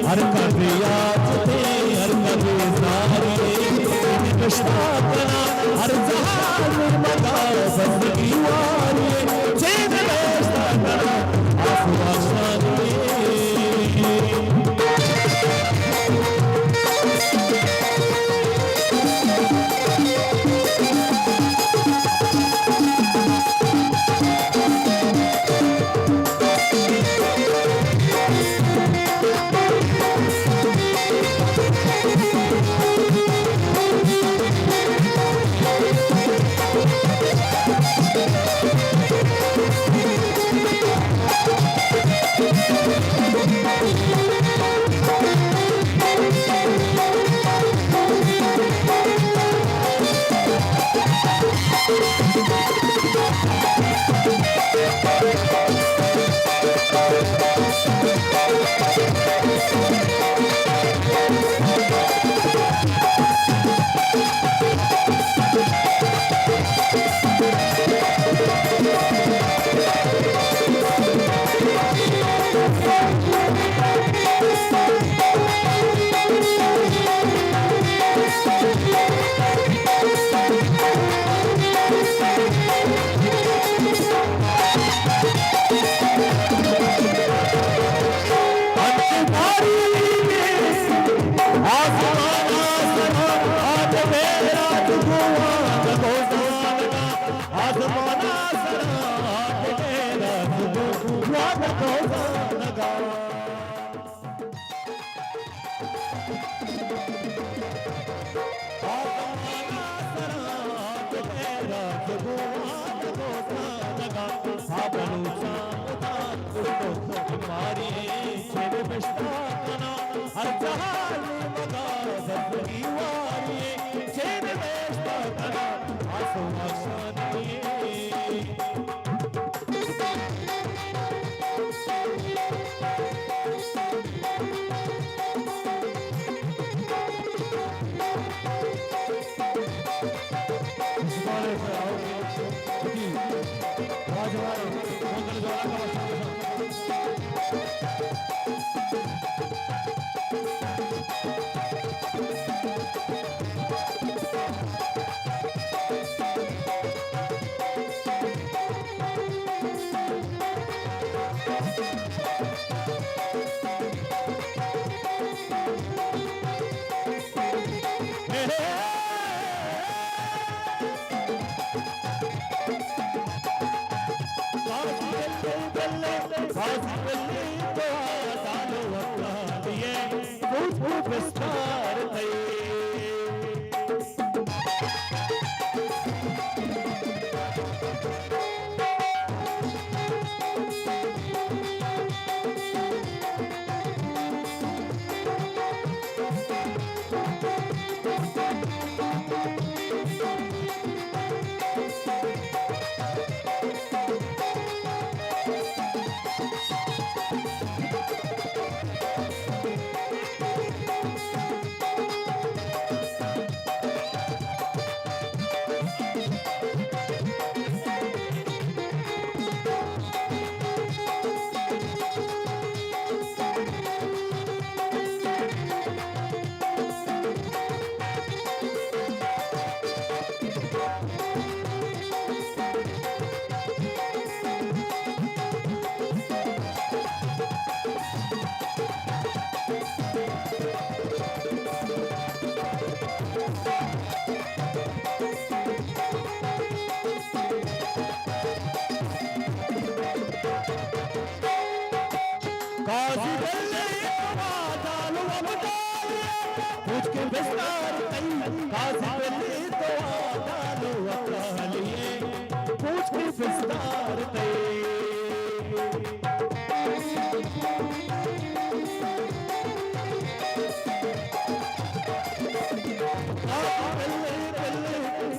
हर कभी याद थे हर कभी सारे कष्टातना हर जहान मगा जिंदगी वाले चैन कष्टातना आसुआ शाने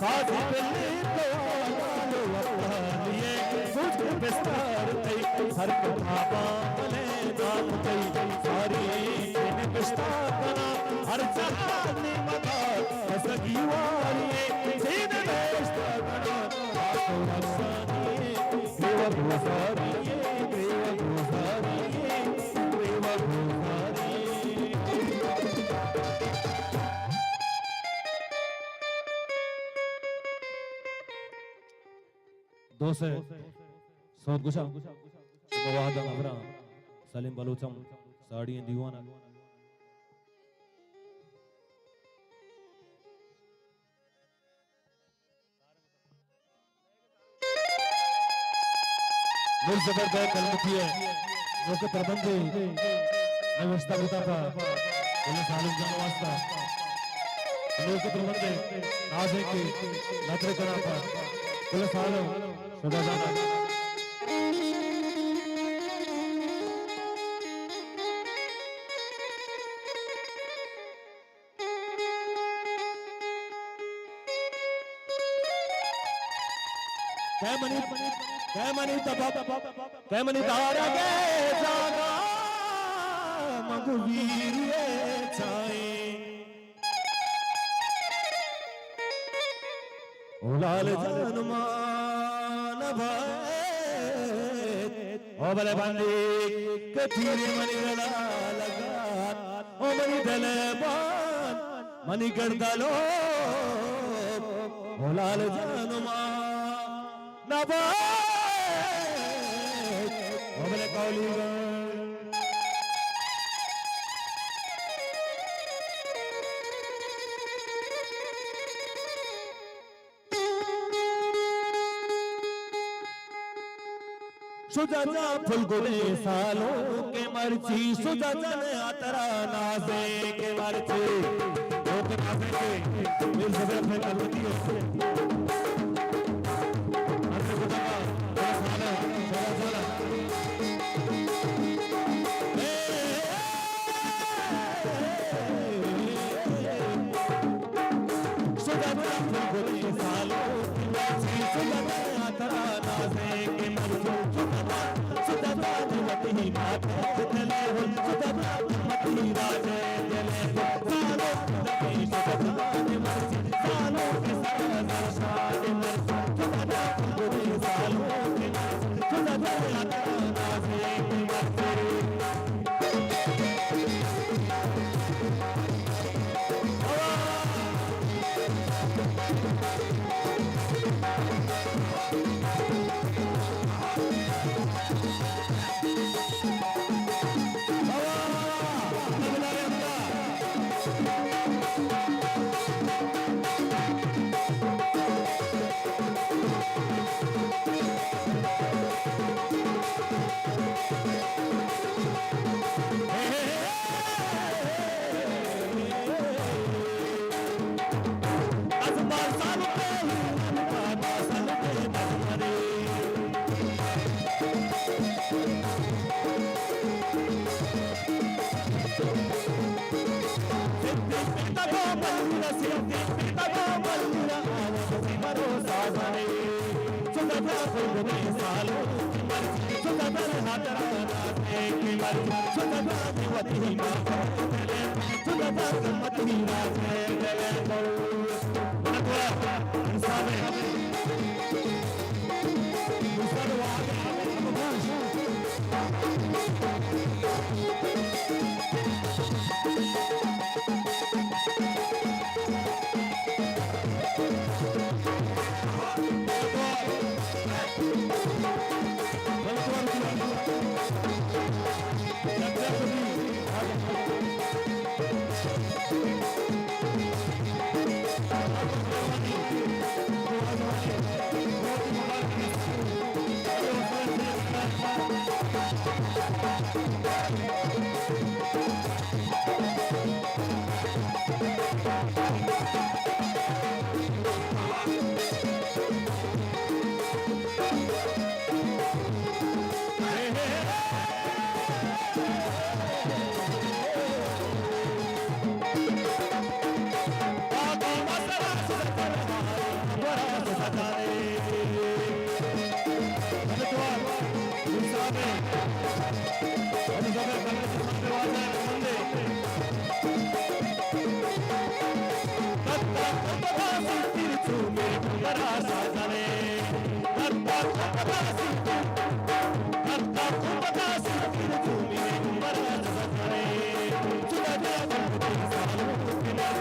साथ पल्ले तो लिए कुछ बिस्तार तई हर कथा ले दात तई सारी ने बिस्तार बना हर जहान ने मका सगी वाली सीने बिस्तार बना आपको रसानी देव भूसारी देव भूसारी देव भूसारी। दोसे सौद गुशा मवाद अमरा सलीम बलूचम साड़ी दीवाना मिल जबरदस्त कलमती है वो के प्रबंधे नवस्था बुतापा उन्हें सालिम जान वास्ता लोग के प्रबंधे नाज़े के नतरे करापा उन्हें सालों सदा जाना कैमनी तारा के जागा मगवीर छाए लाल जनमान भाई ओ बले बंदी कथीर मनी गला लगा ओ मनी दलबान मनी गर्दलो ओ लाल जनमान नभा ओ बले कौली सुजाजा फुलगुले सालों के मर्ची सुजाजा ने आतरा नाज़े के मर्ची वो के नाज़े के मिल सके अपने कलमती है अन्य को दबा साला साला सुजाजा फुलगुले सालों के मर्ची सुजाजा ने आतरा नाज़े के मर्ची मती माता चले हो सुधा मती राजे चले सालो की सुधा मर्जी सालो की सरशाद मर्जी सुधा गुरी सालो की सुधा नाज़े की मर्जी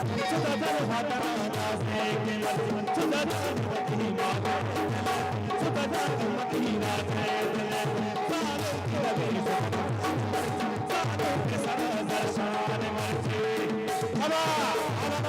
सुधाधर हाथरा नासे के मर्जी सुधाधर मती मारे सुधाधर मती राजे सालों की रवि सालों के सर दर्शन मर्जी हवा हवा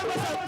Bye.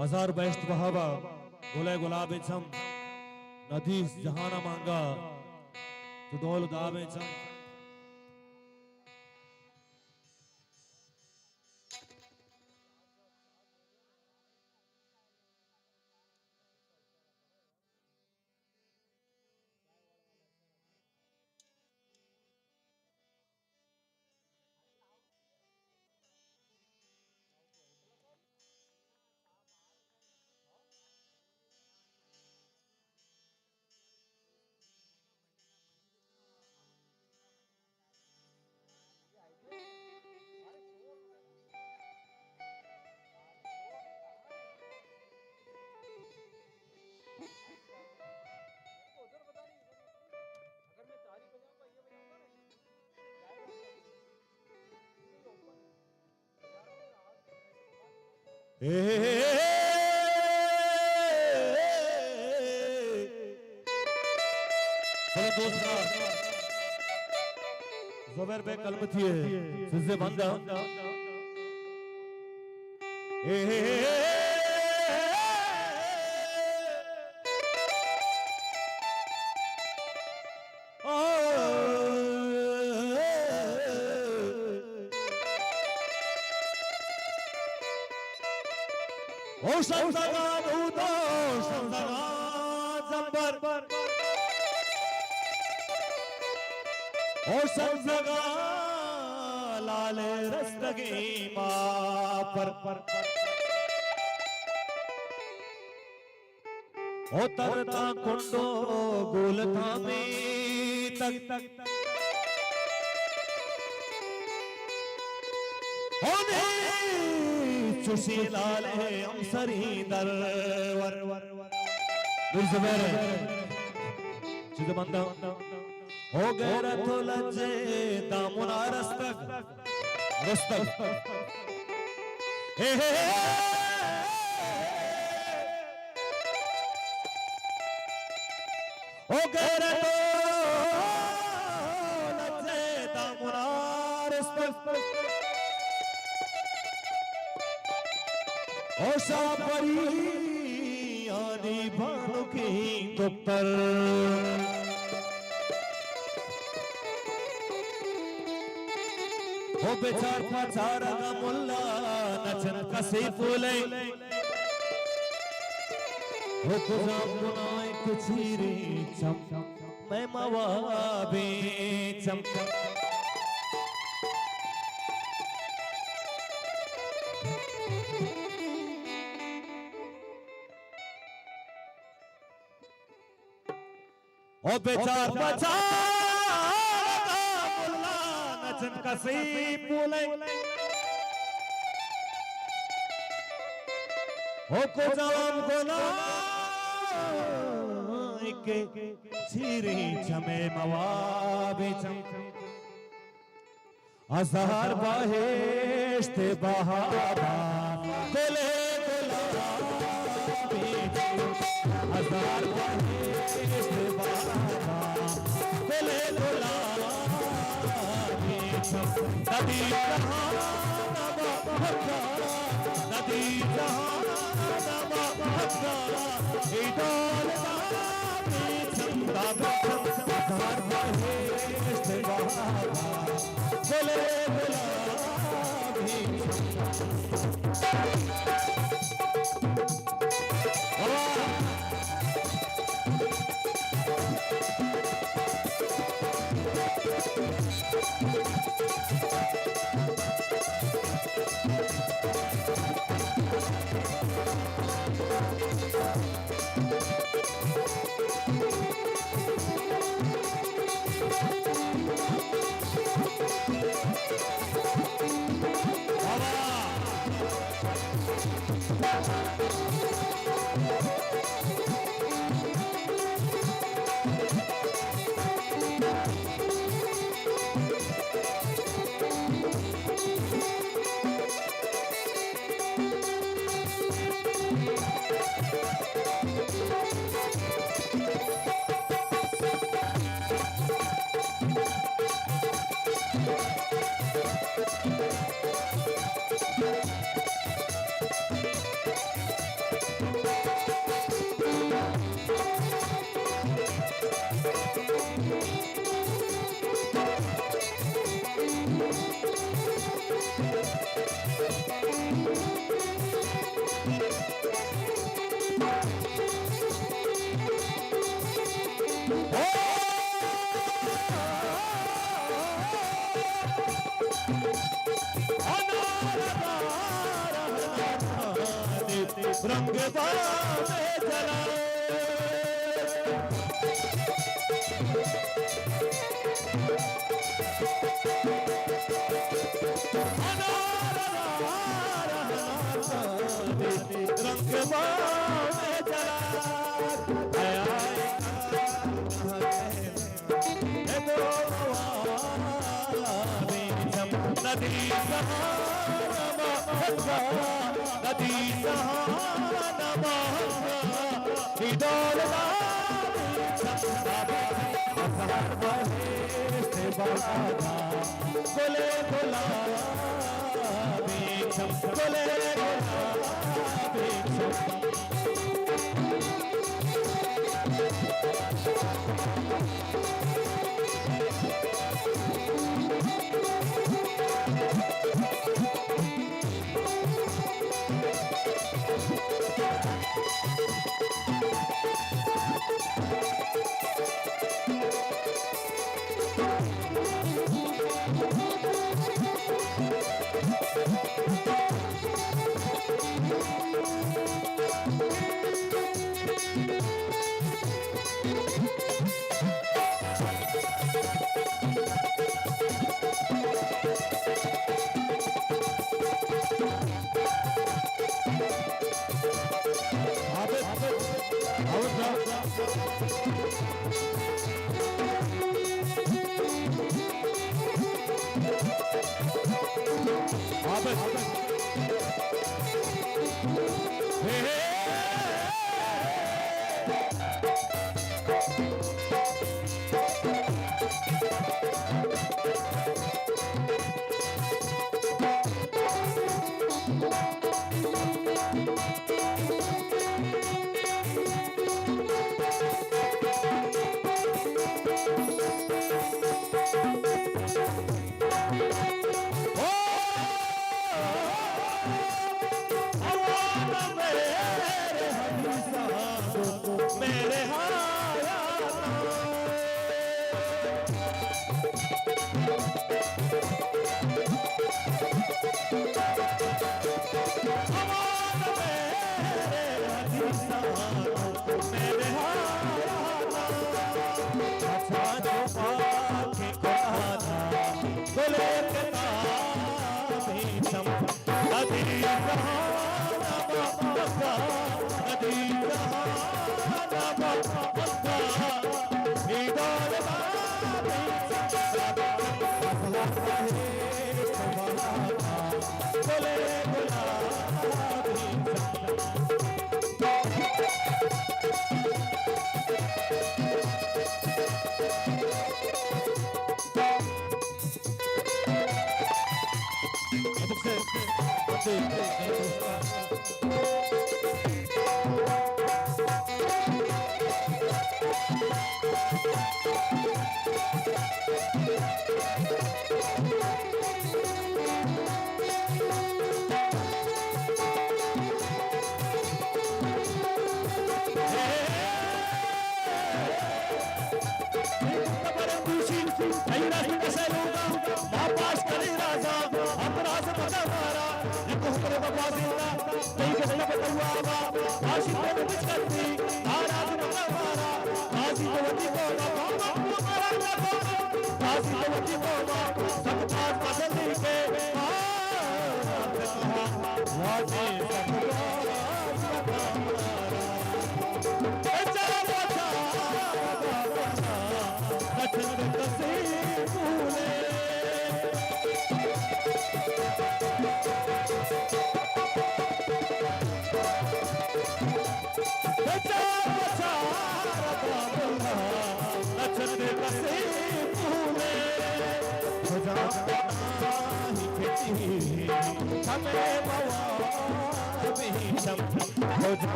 हजार बेस्ट बहावा गुले गुलाब चम नदीस जहाना मांगा तो डोल दावे चम ज़ुबैर बे कलम थी सिज़े बंदा ओ शमसगा दूतो शमसगा जंबर ओ शमसगा लाल रस्तगी मां पर ओ तरता कुंडो गोलता में तक चुशी लाल अमसरी दरवर ज़ुबैर चीज़ बंदा हो गया तो लज्जे दामुना रस्तक हे हो गया तो लज्जे दामुना रस्तक ओ शापरी आदि भानु की दुख्तर हो बेचार पाचारा का मुल्ला नचन कसी फूले हो गुजाम गुनाए कुछीरे चम मैं मवाबे चम ओ बेचार पाचारा का मुल्ला नचन कसी फूले हो गुजाम गुनाए के छीरे चमे मवाबे चम अज़हर बहेश्त बहावा गुले गुलाबी अज़हर बहेश्त बहावा गुले गुलाबी नदी जहां नदी जहां रंग बामे जलाए रंग बामे नदी नदी गोले गुलाबी गोले गुलाबी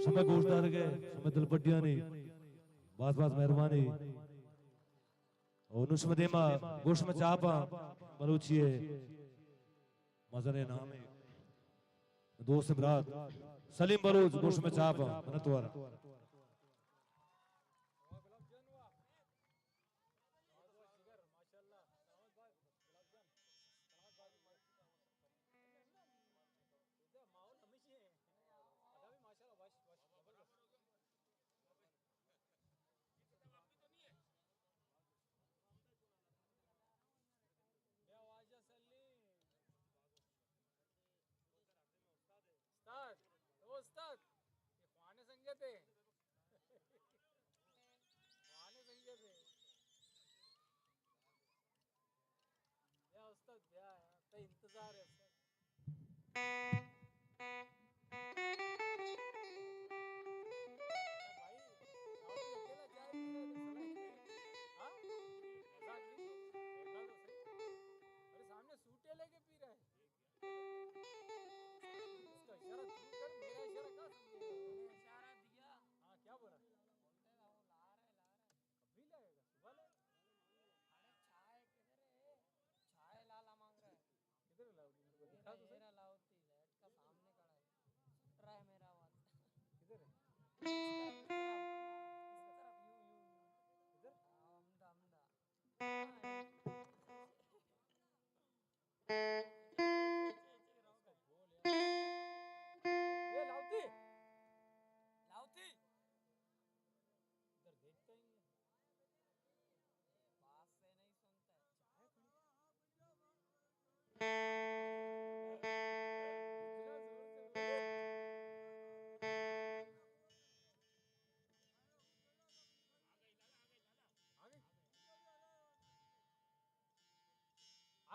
समय गोश्तदार के समय दिलपट्टियां नहीं बास बास मेहरबानी और नुस्मदेमा गोश्त में चापा मरुचिए मजने नाम है दोस्त बरात सलीम बलूच गोश्त में चापा मनतवार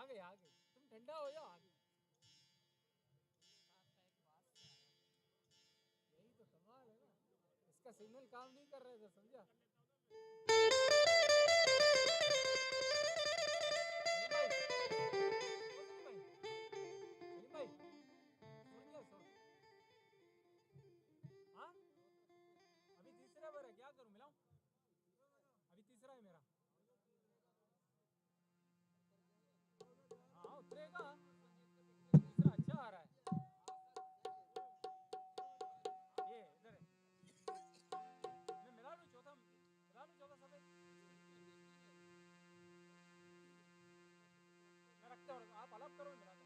आ गए तुम ठंडा हो जाओ। यही तो कमाल है ना, इसका सिग्नल काम नहीं कर रहा है, समझा? सलीम भाई, सुन लिया सुन। हाँ, अभी तीसरा बार है, क्या करूं, मिलाऊं? अभी तीसरा है मेरा। हाँ उतरेगा, तीसरा अच्छा आ रहा है। ये इधर है, मैं मिला लूं चौथा सफेद। मैं रखता हूँ, आप अलग करो, मिला दो।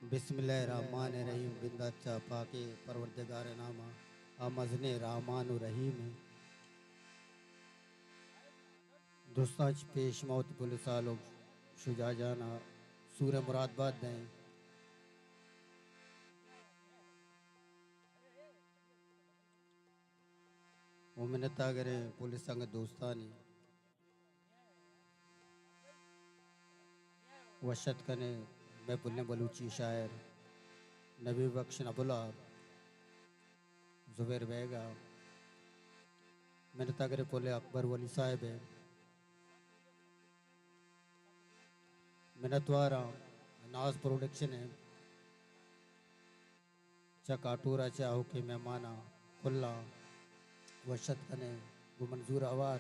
बिस्मिल्लाहिर्रहमानिर्रहीम बिंदा चापा के परवरदिगार नामा आमज़ने रहमान रहीम। दोस्ताच पेश मौत पुलिस आलोक शुजा जाना सूर मुरादबाद दें उमिनता करें पुलिस संग दोस्तानी वशत कने मैं पुल्ले बलूची शायर नबी बख्श नबुला जुबैर बेगा मिनता करे पुल्ले अकबर वली साहिब है मिनतवारा नाज प्रोडक्शन है चकाटूरा चाहो के मेहमाना खुल्ला वशत कने वो मंजूर आवार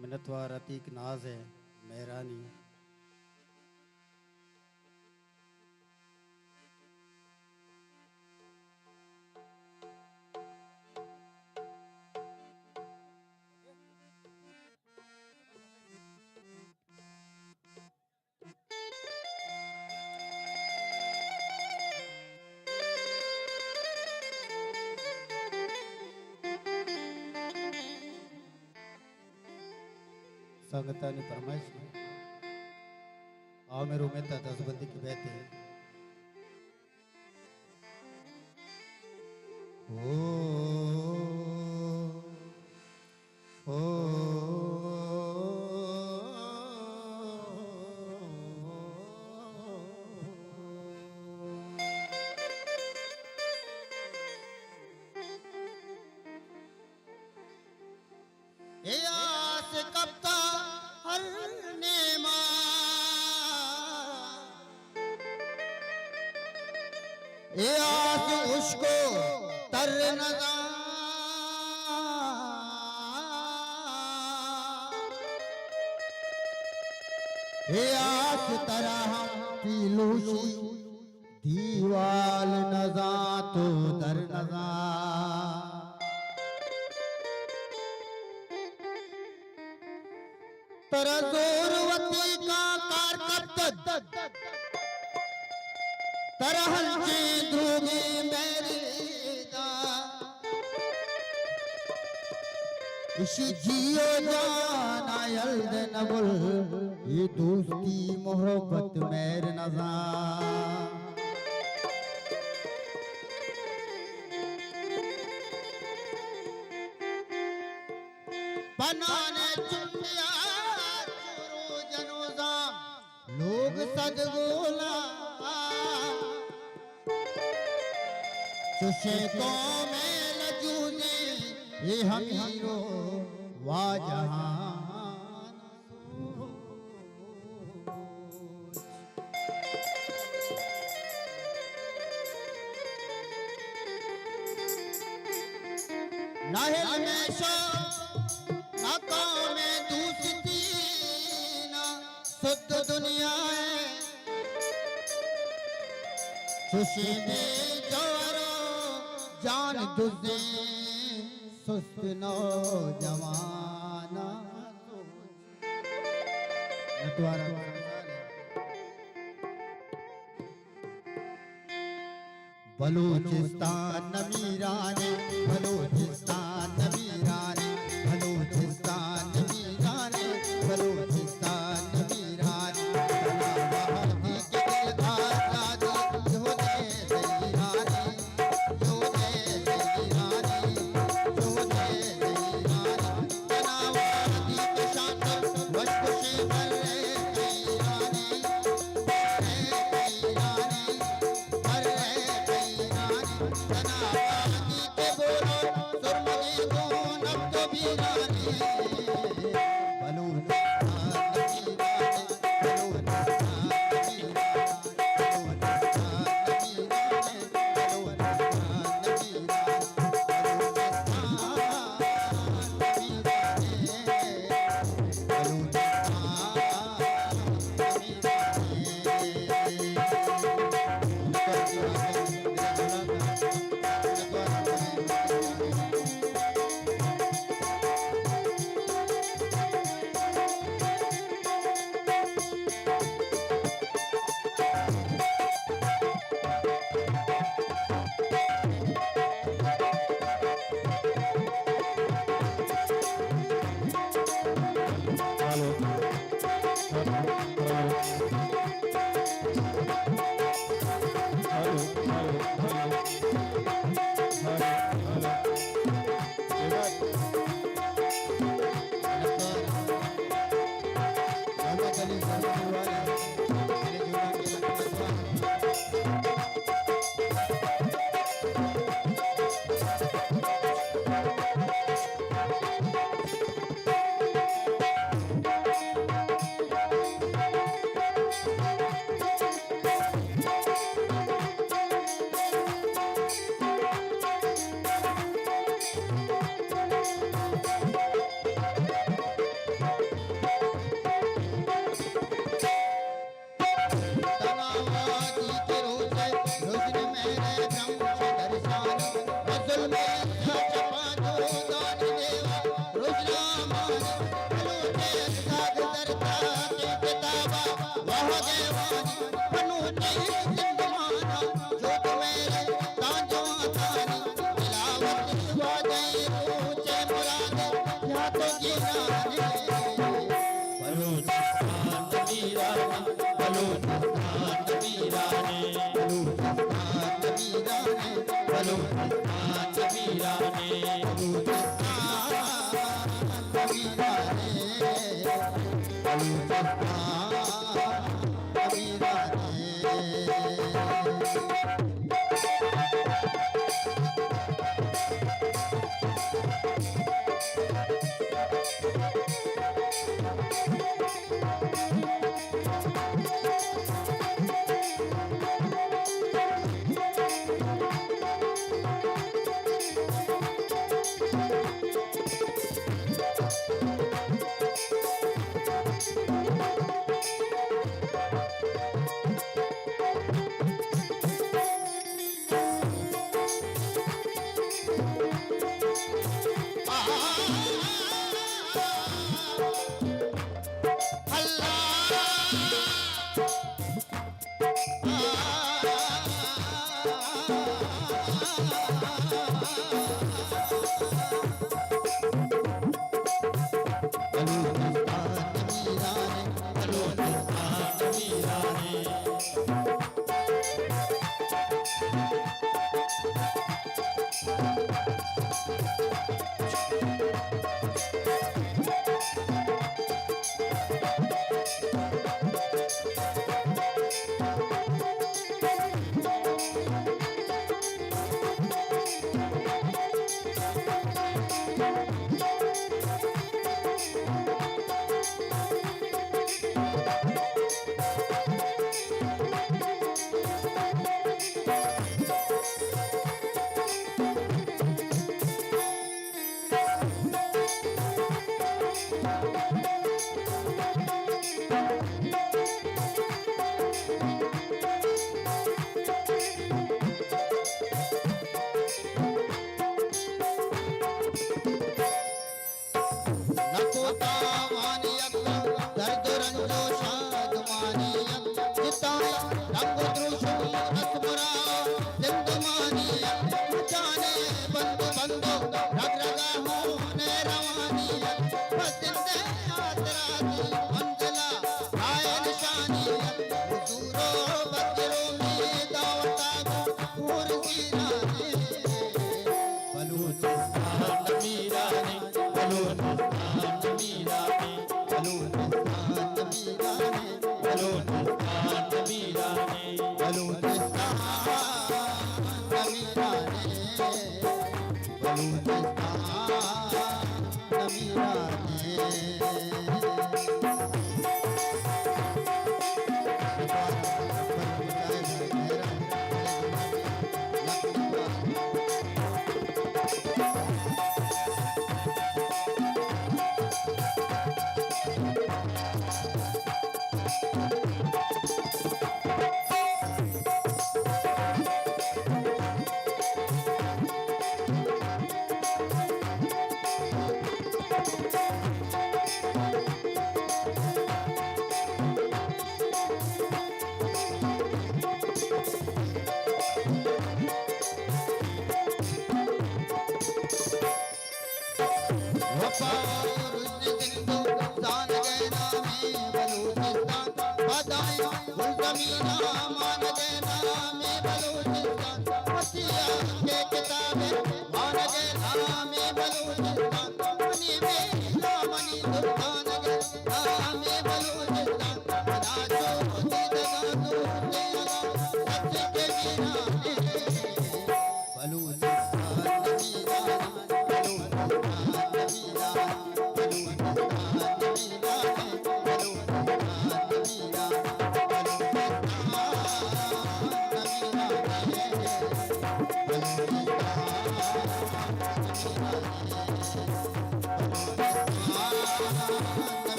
मिनतवार अतीक नाज है मेहरानी संगता ने फरमाइश की आओ मेरे उम्मीद 10 बंदी की बैठे आस कब्ता हर नेमा आस उसको तर नजा आस तरह हम पीलूशी दीवाल नजा तो दर नजा तर जोरवती का कारकत तरहल के ध्रुवी मेरी इसी जियो जाना यल्द नबुल ये दोस्ती मोहब्बत मेर नजा बनाने चुटिया चोरो जनोजा लोग सदगोला चुशे को में लजूने ये हमीरो वाजहान ना हिल में शो ना काम में दूसरी ना शुद्ध दुनिया है खुशी में जोरो जान तुझे सुस्त नौजवाना नटवारा बलूचिस्तान मीराने बलूचिस्तान मीराने बलूचिस्तान मीराने बलूचिस्तान मीराने बहादी के दिल का दादी जो दे ज़हीरानी जो दे ज़हीरानी जो दे ज़हीरानी तनावादी के शान वश खुशी कर रे ज़हीरानी तनावादी के बोलो सुरमई गुण अब तो वीरानी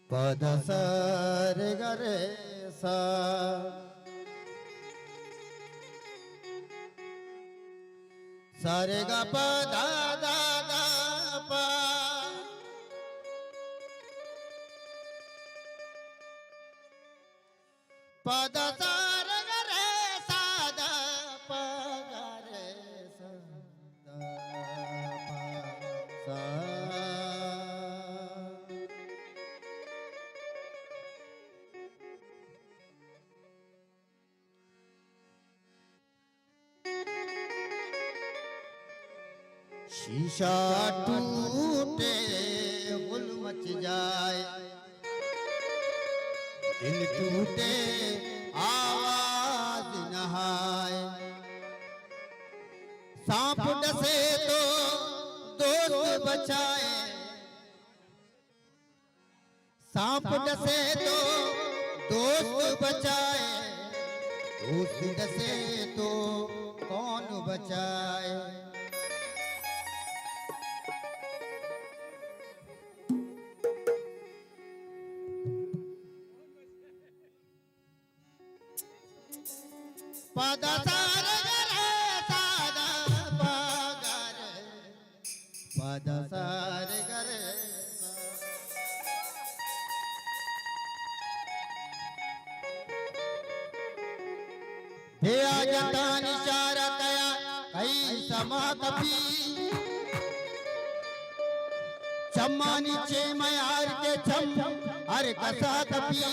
पद सर गरे सा सरे ग प धा धा धा प पद सर गरे सा ध प गरे सा ध प सा शीशा टूटे गुल मच जाए दिल टूटे आवाज नहाए सांप डसे तो दोस्त बचाए सांप डसे तो दोस्त बचाए दोस्त डसे तो कौन बचाए पदा सारे गरे सादा पगारे पदा सारे गरे हे आजता निशारा कया कई समा कपी चम्मानी चे मयार के चम अरे कसा कपी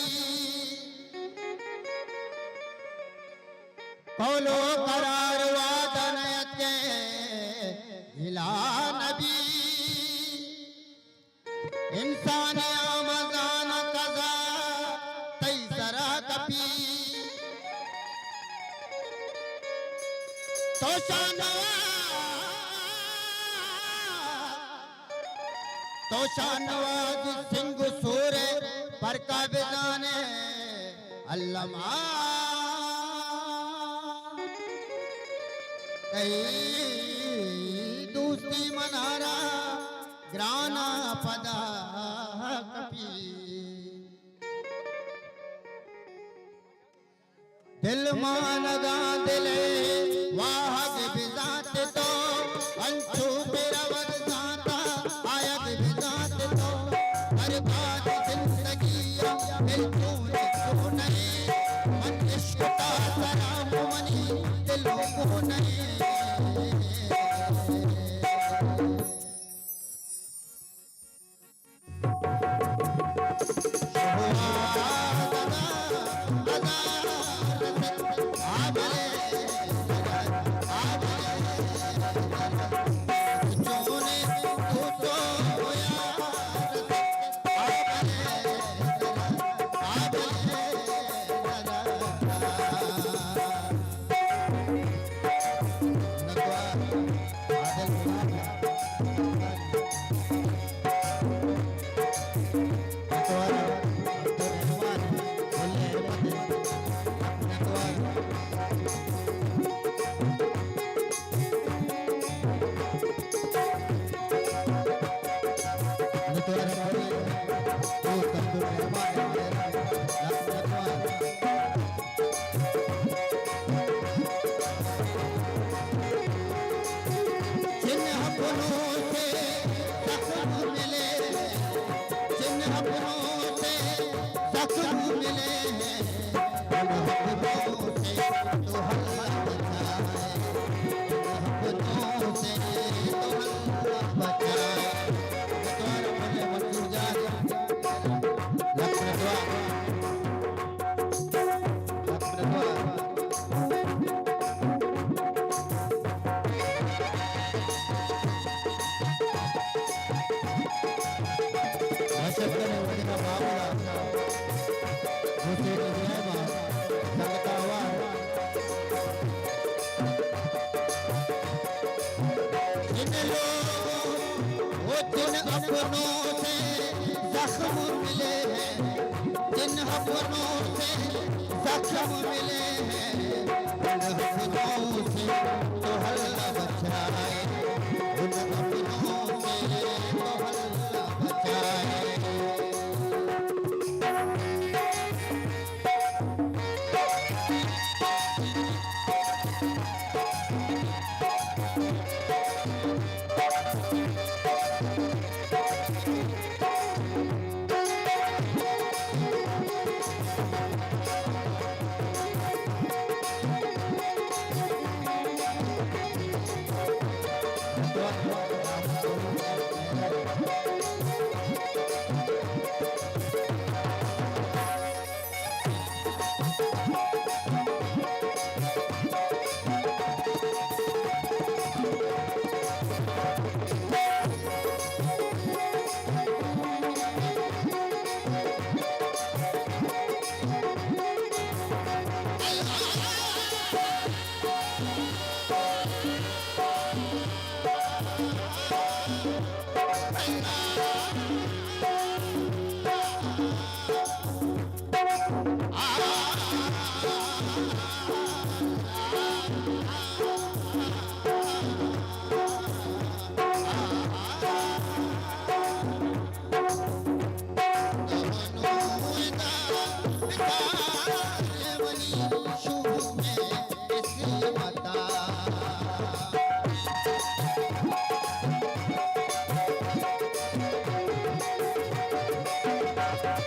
कौलो करार वादनयते हिला नबी इंसान आमजान कजा तैसरा कपी तो शानवाज सिंह सूरे पर का बिजाने अल्लमा दूसरी मनारा ग्राना पदा कपी दिल मानगा दिले वाहग बिजात तो अंशु बिरवत जाता आयत बिजात तो बर्बाद जिंदगी दिल को नहीं मन इश्क का सलाम मनी दिलों को नहीं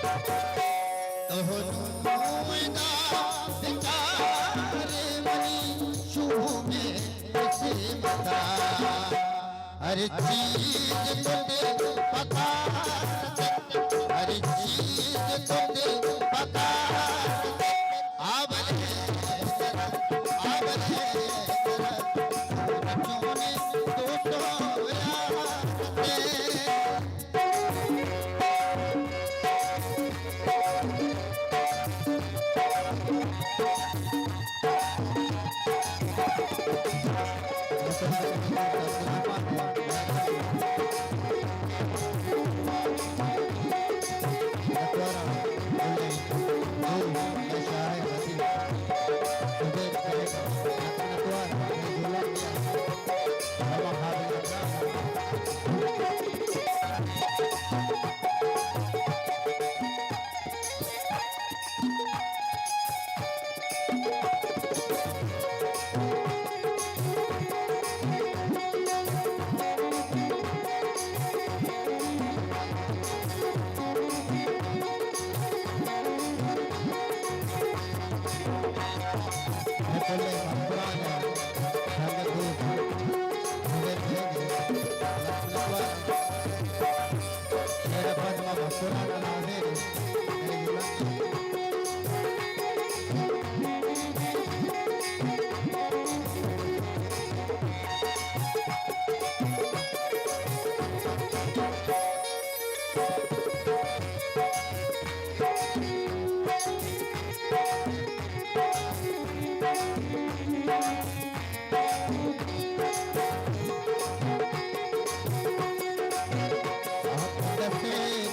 कहो नुएदा बेचारे मनी शुभ में उसे बता हर चीज को दे पता हर चीज को दे पता आवले चोने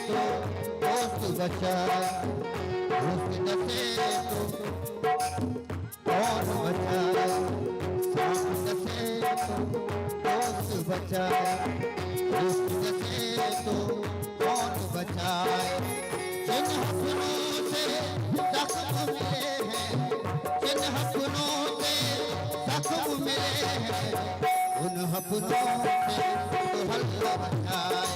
दोस्तों बचा उसके दसे तो कौन बचा सांप दसे तो दोस्त बचा उसके दसे तो कौन बचाए जिन हसनों से जख्म मिले हैं जिन हसनों से जख्म मिले हैं उन हसनों से तो हल्ला बचाए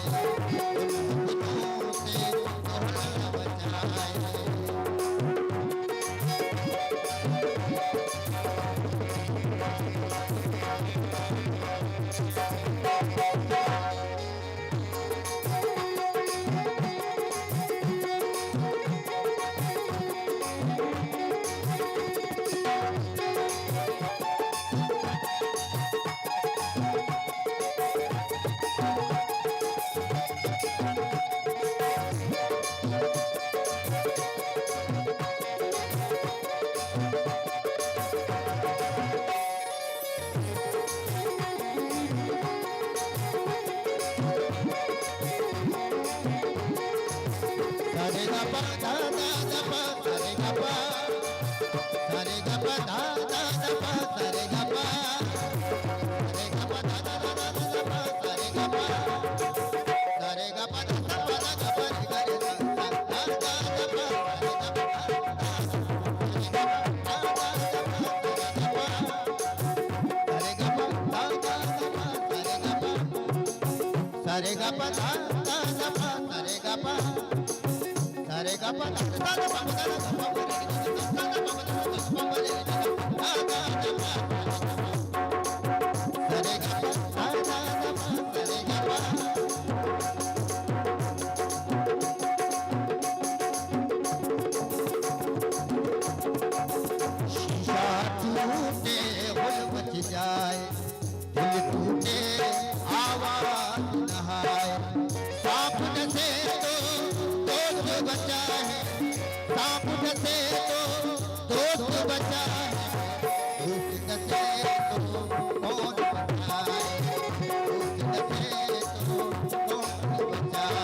सारे गा पा धा धा धा पा सारे गा पा सारे गा पा धा धा धा पा धा धा पा धा धा धा पा धा धा पा धा धा धा सारे गा पा धा धा धा पा सारे गा पा शीशा टूटे गुल बच जाए दिल टूटे आवाज नहाए सांप डसे तो दोस्त बचा है सांप डसे तो दोस्त बचा है दोस्त डसे तो कौन बचाए दोस्त डसे तो कौन बचाए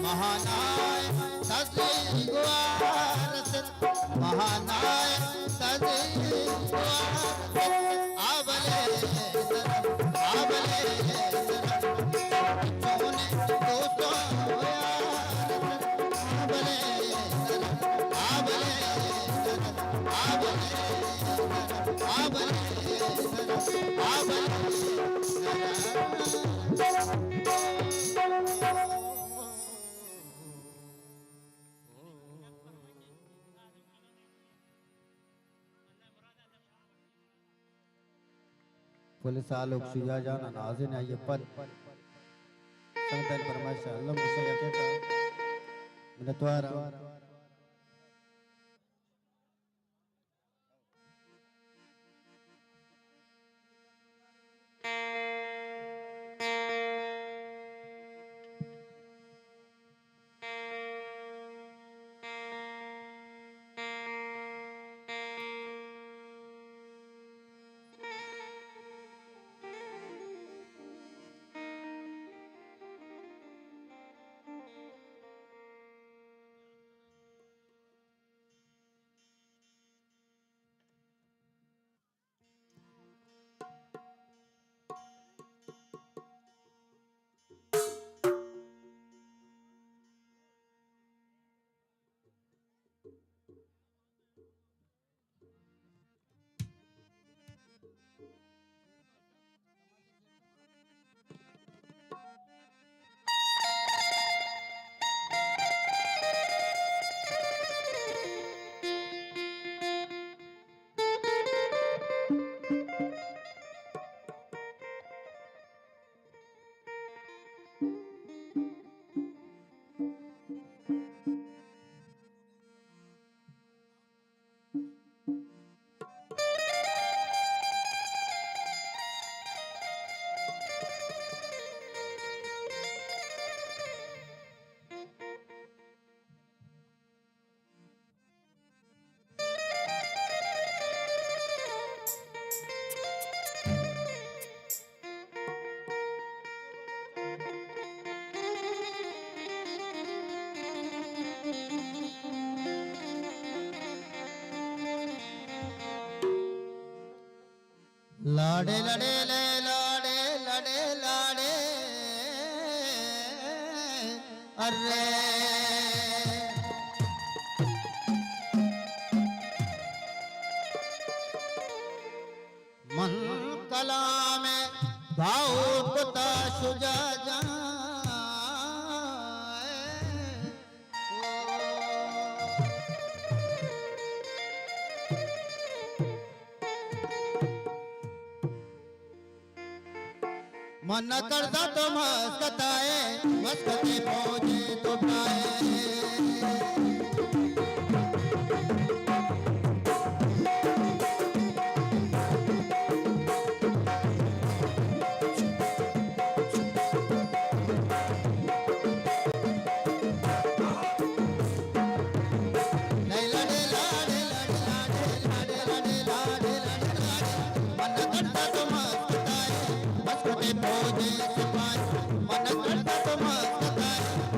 महानाय सजी गुआरत महानाय सजी गुआरत आबले आबले चोने दोस्तों यारत आबले आबले आबले आबले पुलिस आलोक शुजा जाना नाज़िन अय्यपन संतन परमाशा अल्लाह मुसैया कहता मिनतवारा लाडे लड़े ले लाडे लड़े लाडे अरे मन कला में भावुकता सुजा जाए मन करता तो मस्कताए मस्कते पहुंचे तो पाए नहीं लड़े लाडे लड़े लाडे लाडे लाडे लाडे लाडे लाडे मन करता तो मस्कताए मस्कते पहुंचे तो पाए मन करता तो मस्कताए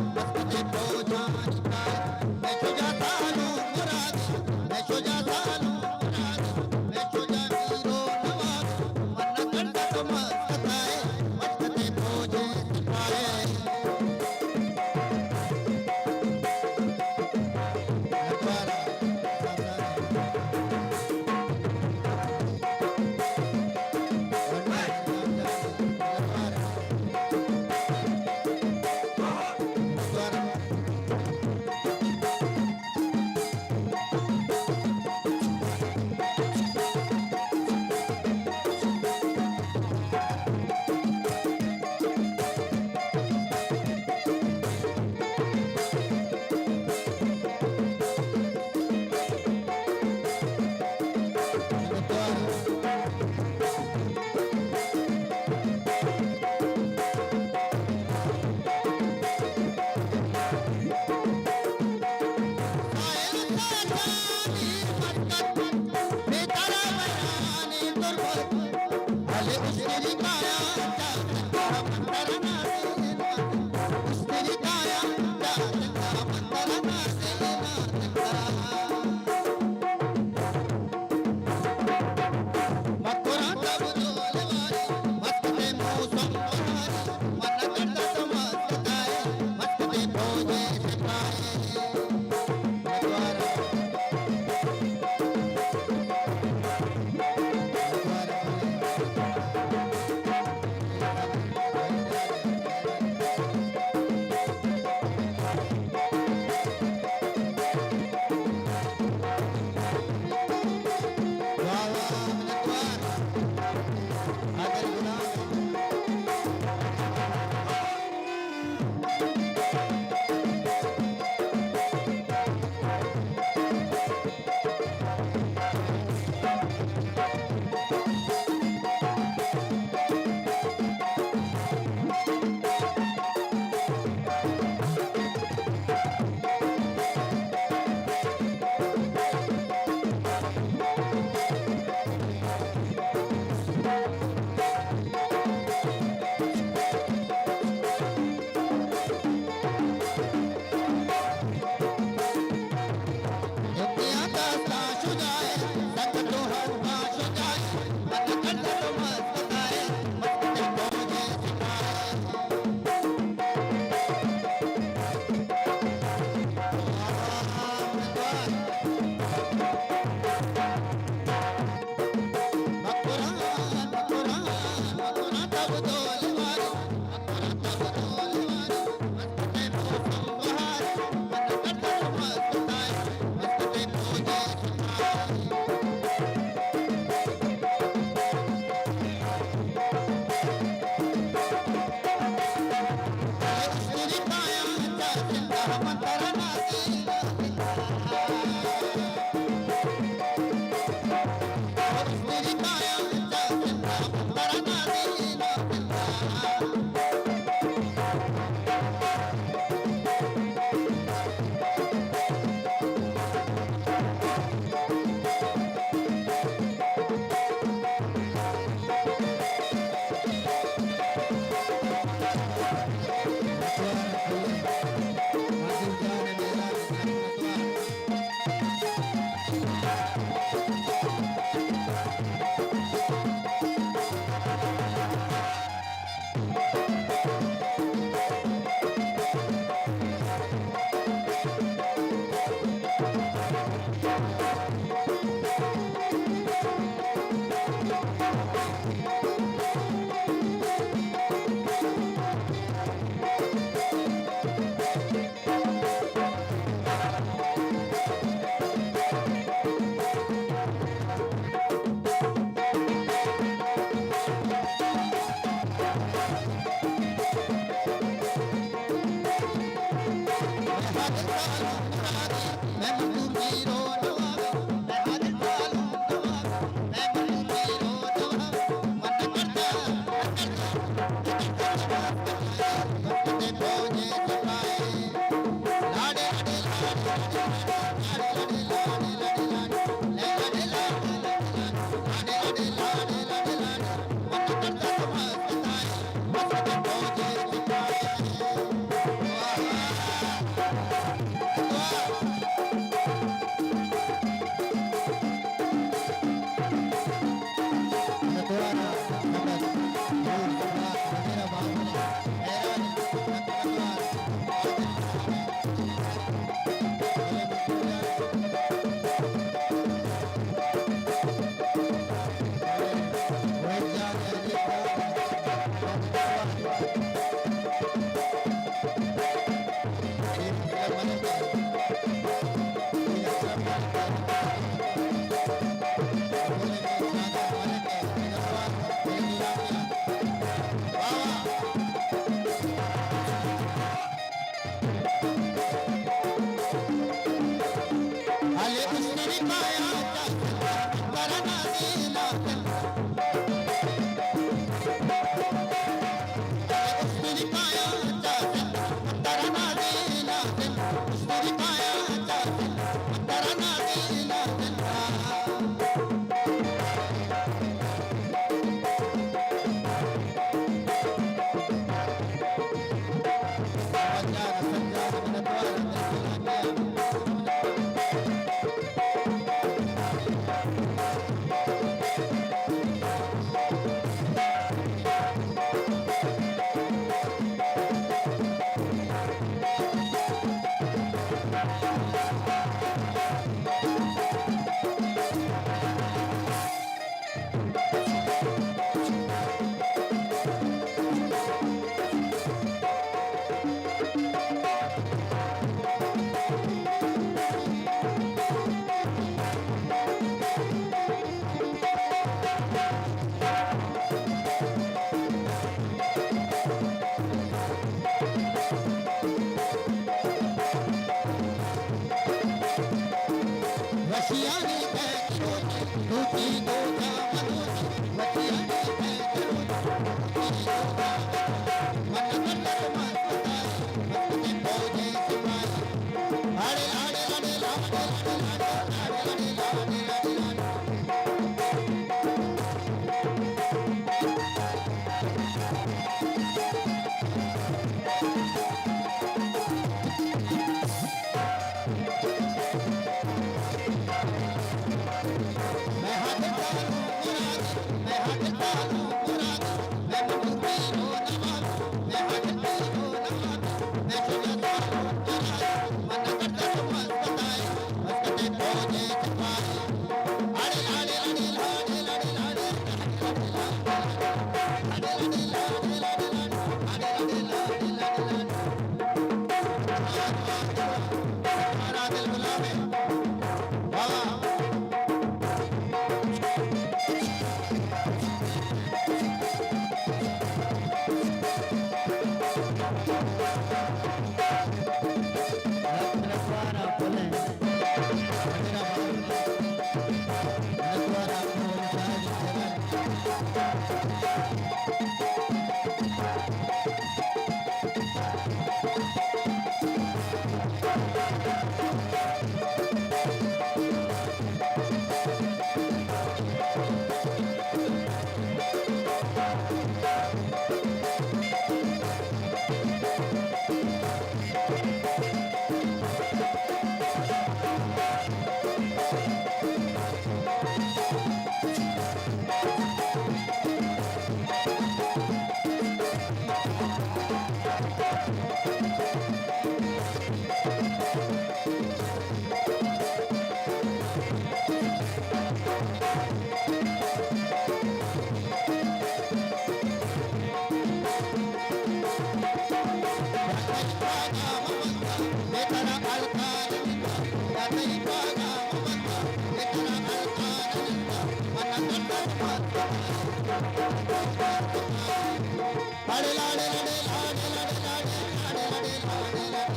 लाडे लाडे लाडे लाडे लाडे लाडे लाडे लाडे लाडे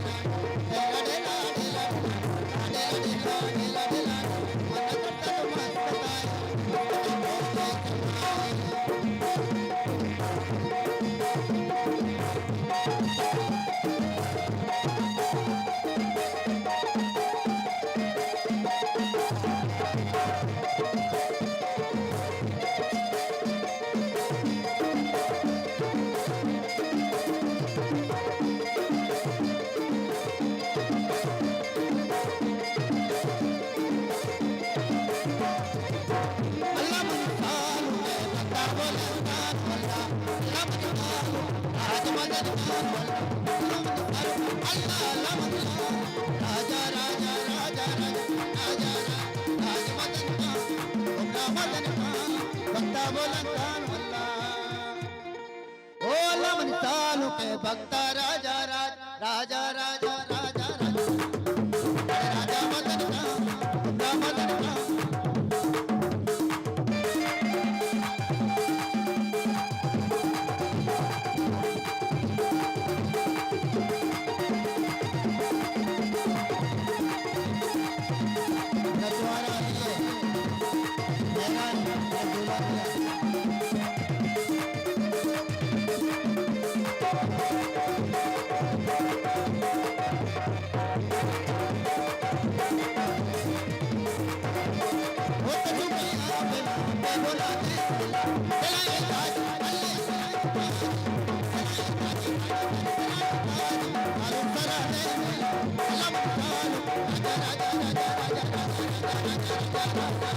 लाडे ढिला ढिला मन करता तो मस्त काय अल्लाह मुसालू में बता बोलता बोलता अल्लाह मुसालू राज मदन बोलता अल्लाह अल्लाह राजा राजा राजा राजा राज मदन उमरा मदन बता बोलता अल्लाह ओ अल्लाह मुसालू के भक्ता राजा राजा राजा राजा राजा राजा मदन उमरा मदन रजवाड़ा लिए मेरा दूल्हा दिया वो तो मैं बोला चलाए राज मालूम करा है अल्लाह राजा राजा राजा राजा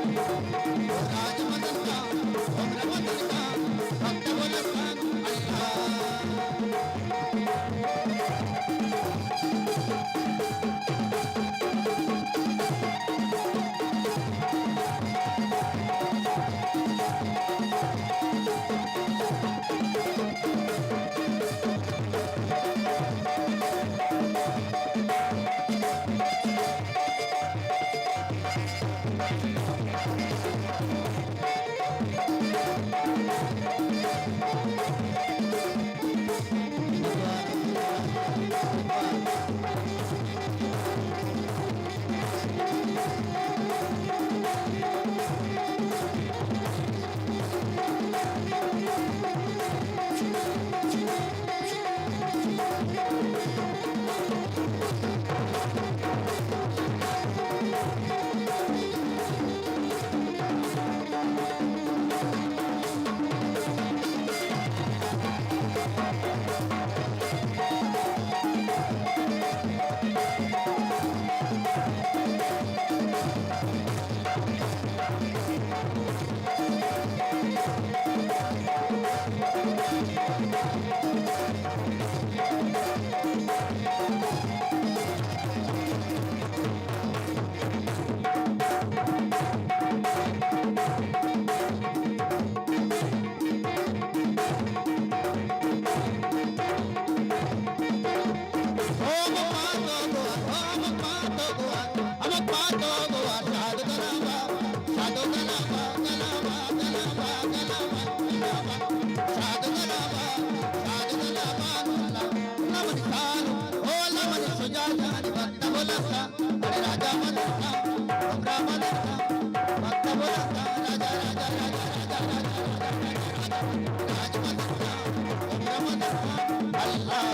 राज मदन उमर मदन भक्त बोला अल्लाह आणि भक्त बोलता अरे राजा मदनचा डोंगरा मदनचा भक्त बोलता राजा राजा राजा राजा राजा राज मदनचा डोंगरा मदनचा अल्लाह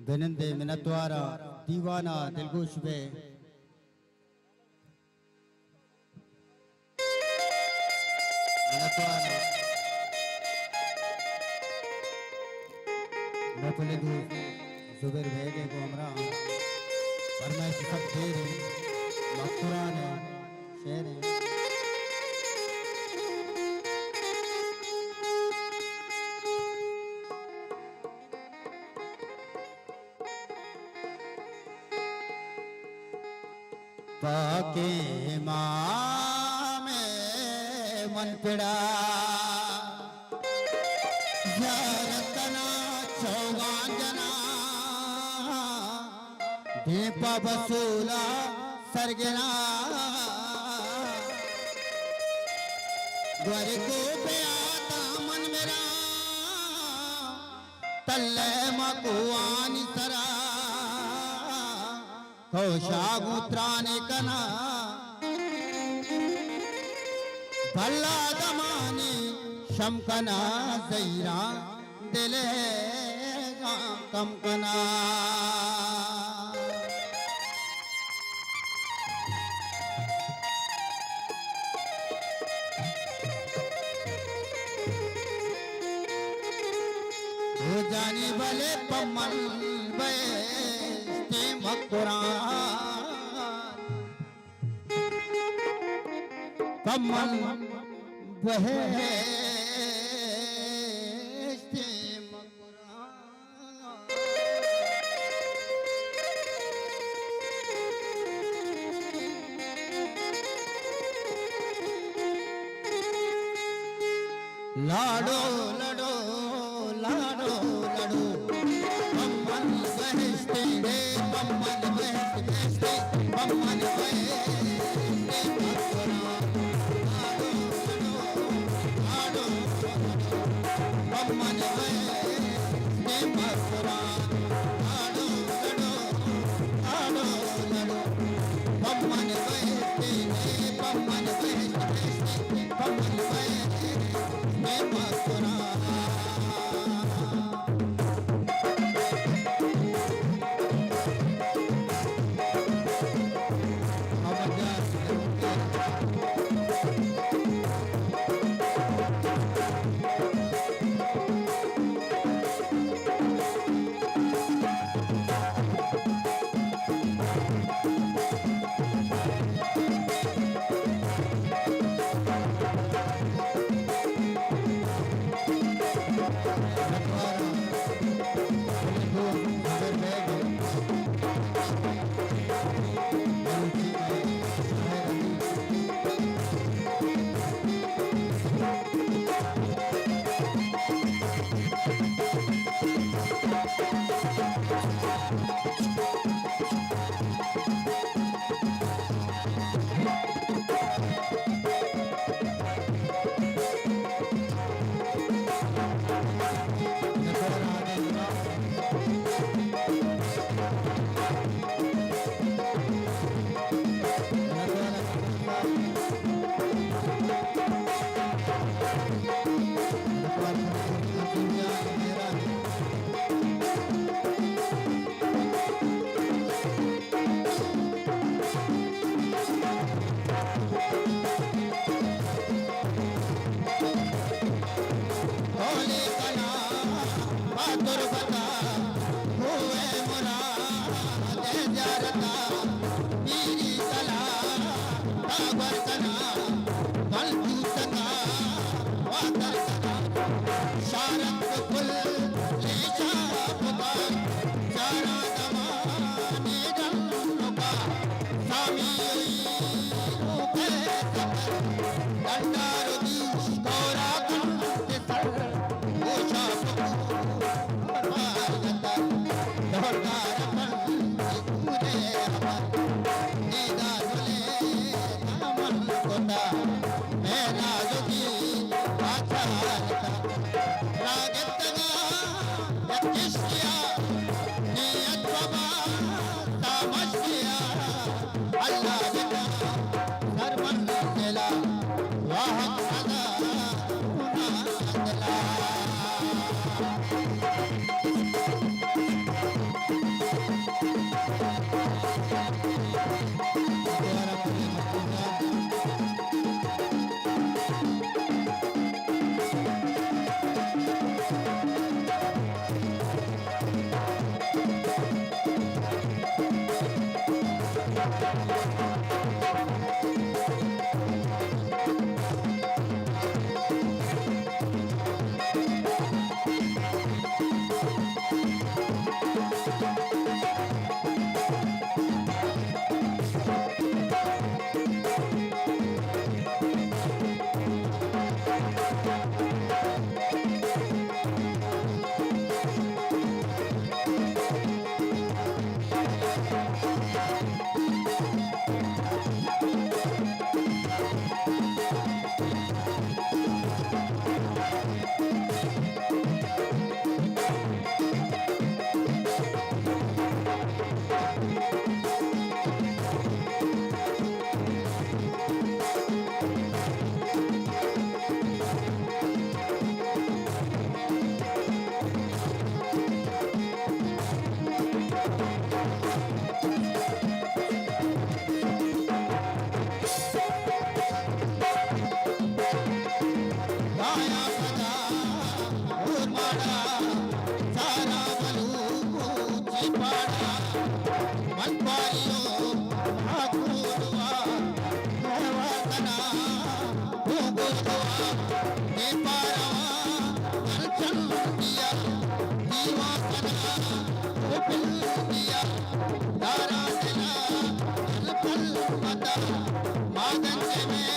बिनंदे मिनतवारा दीवाना दिलगोश बे मिनतवारा नफले दो जुबैर भेगे को हमरा फरमाइश सब दे रे मकुरान शेर पाके माँ में मन पिड़ा यारतना चौगांजना दीपा बसूला सरगना द्वार को पे आता मन मेरा तल्ले मकुआनी सरा कौशागुत्राने कना भल्ला दमानी शमकना जैरा दिले कम कना हो जाने वाले पमल बेस्ते मकुरान पमल बहेस्ते मकुरान लाडो लडो लाडो लडो पमल बहेस्ते रे पमल बहेस्ते पमल बहेस्ते मकुरान लाडो लडो पमल बहेस्ते मकुरान लाडो लडो पमल बहेस्ते रे पमल बहेस्ते पमल बहेस्ते मकुरान स्वामी रूपे दंडारो दीश गौरा कंते सर ओशा परमायता दोहकार पूरे हमार नीदा झोले नामन कोता मेरा जोगी आचा रागतगा यज्ञिष्या नियत्वमा तामस्या अल्लाह जगा सर्वन केला वाहक सदा गुणांगला गाया सदा उर्माड़ा सारा बलू चिपाड़ा मन पारियो भागुरवा देवतना भूगुरवा दीपारवा कंचन दिया दीवाना गोपिल दिया तारा दिला अलपल मता मादन में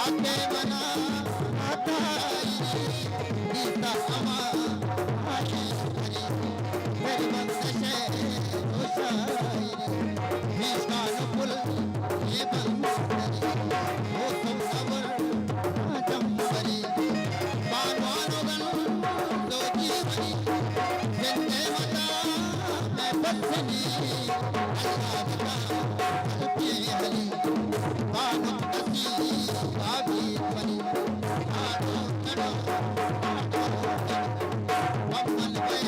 आके मना आता गीता अमा आई मेरी बंदशे दोषाई विष्कान पुल ये बंदरी वो सौवर जम्बरी बानवानो गन दो जीवनी जिंदे मता मैं बसनी अल्लाह बता के हली बानो कसी बाबी बनी आनो तड़ो अम्मल वे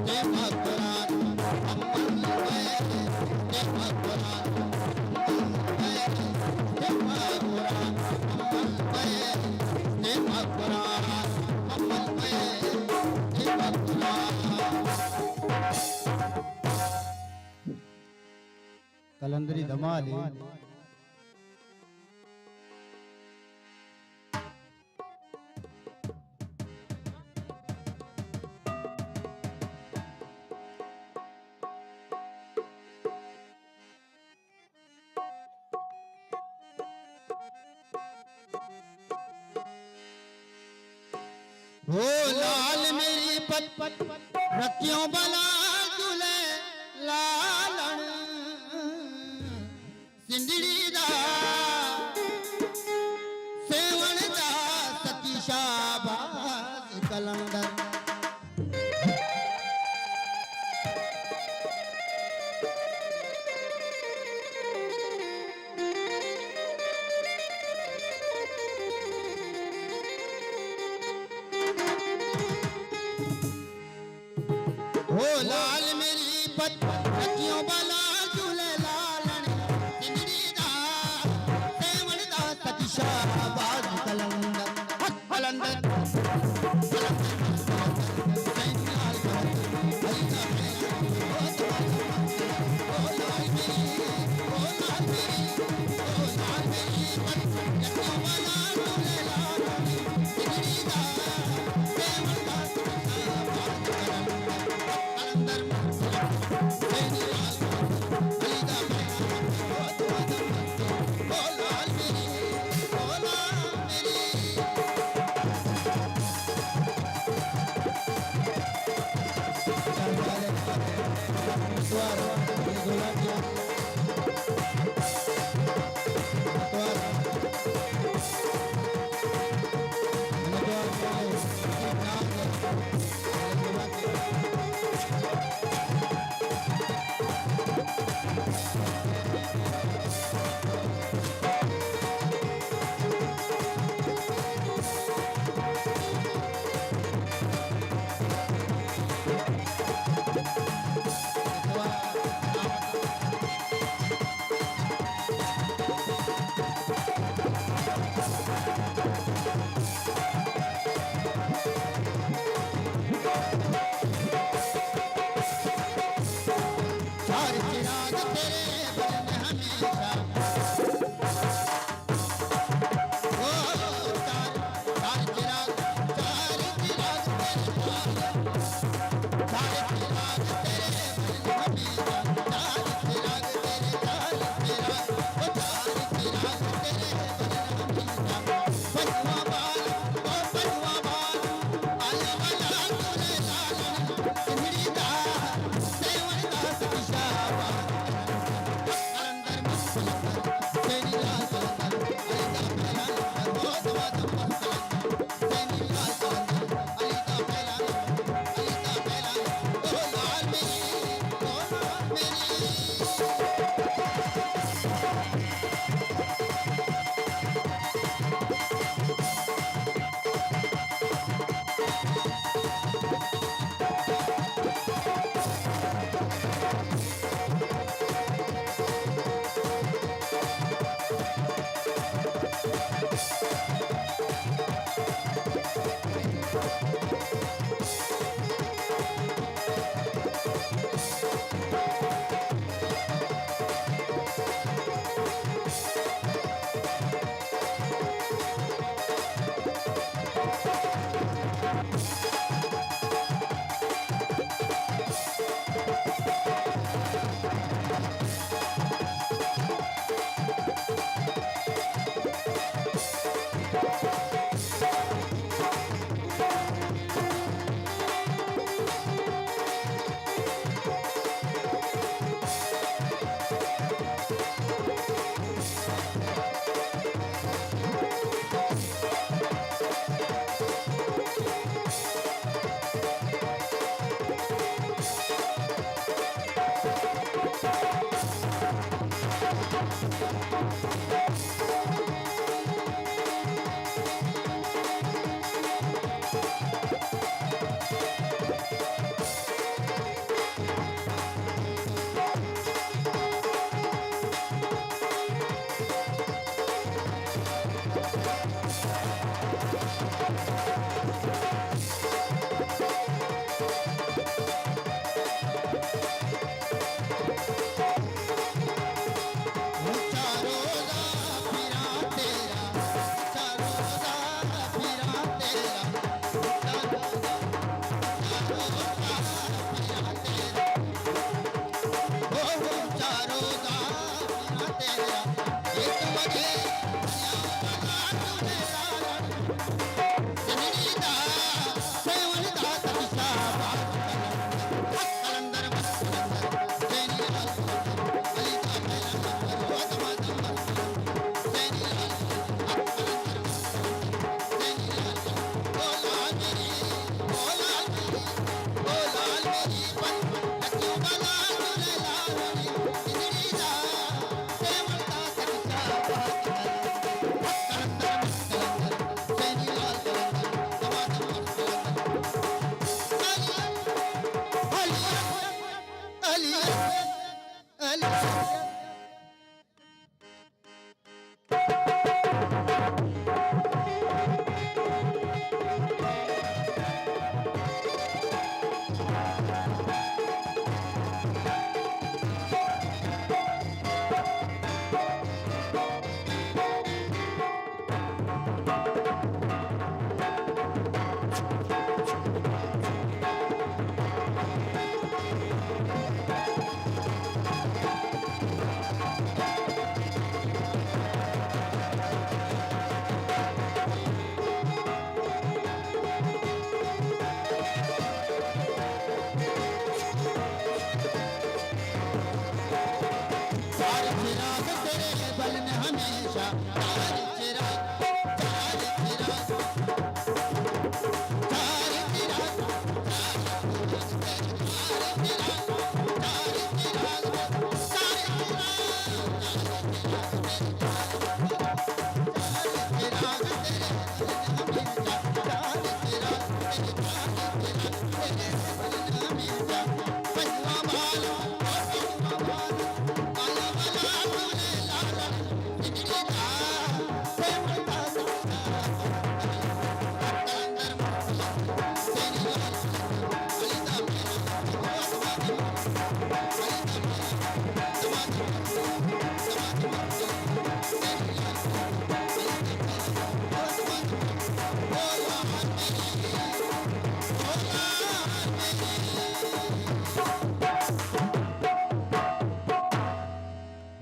ते भगवान अम्मल वे ते भगवान अम्मल वे ते भगवान अम्मल वे ते भगवान अम्मल वे ते भगवान कलंदरी धमाली ओ लाल मेरी पत रखियो बला झूले लालण सिंदड़ी दा सेवण दा सती शाबाज कलंदर ओ लाल मेरी पत रखियो बला झूले लालण सिंदड़ी दा सेवण दा सती शाबाज कलंदर कलंदर कलंदर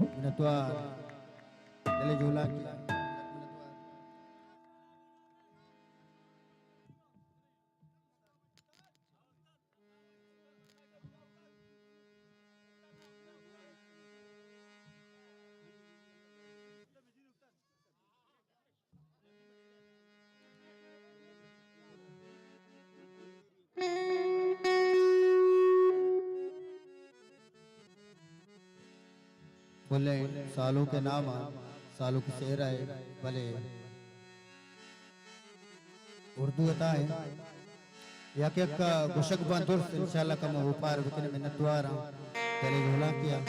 मिनतवार चले झूला किया बोले सालों के नाम सालों की शेर आए भले उर्दू आता है या के का गुशक बंदुर इंशाल्लाह कम ऊपर विकने मिन्नतवार चले झूला किया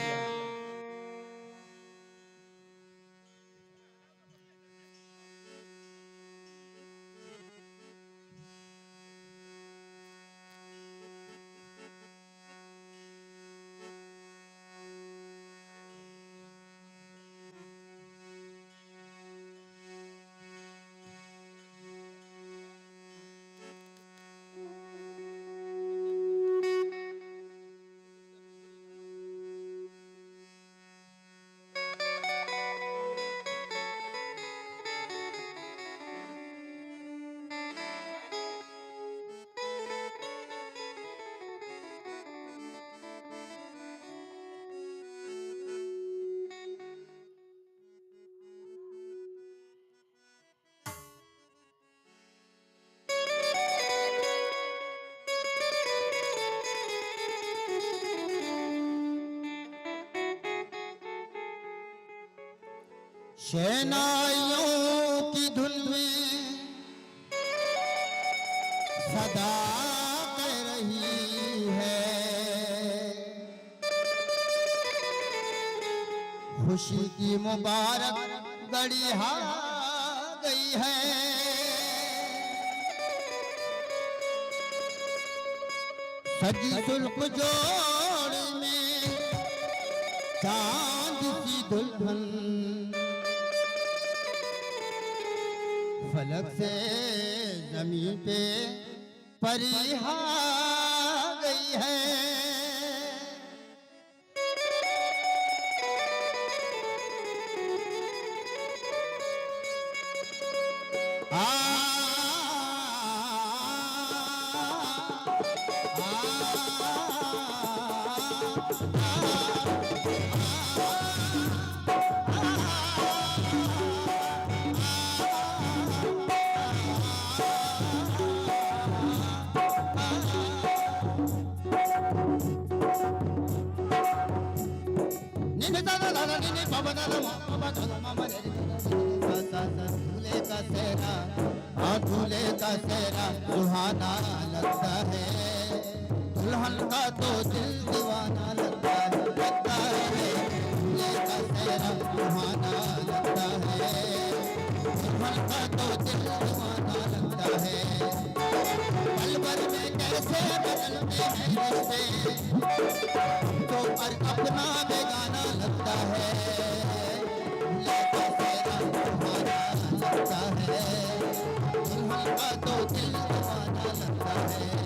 शहनाइयों की धुन में सदा कह रही है खुशी की मुबारक घड़ी आ गई है सजी सुल्फ जोड़ में चांद सी दुल्हन फलक से जमीन पे परिहा गई है दूल्हे का सेहरा सुहाना लगता है दुल्हन का तो दिल दीवाना लगता है दूल्हे का सेहरा सुहाना लगता है दुल्हन का तो दिल दीवाना लगता है पल भर में कैसे बदलते हैं रिश्ते तो पर अपना बेगाना लगता है दूल्हे का सेहरा सुहाना लगता है दुल्हन का तो दिल दीवाना लगता है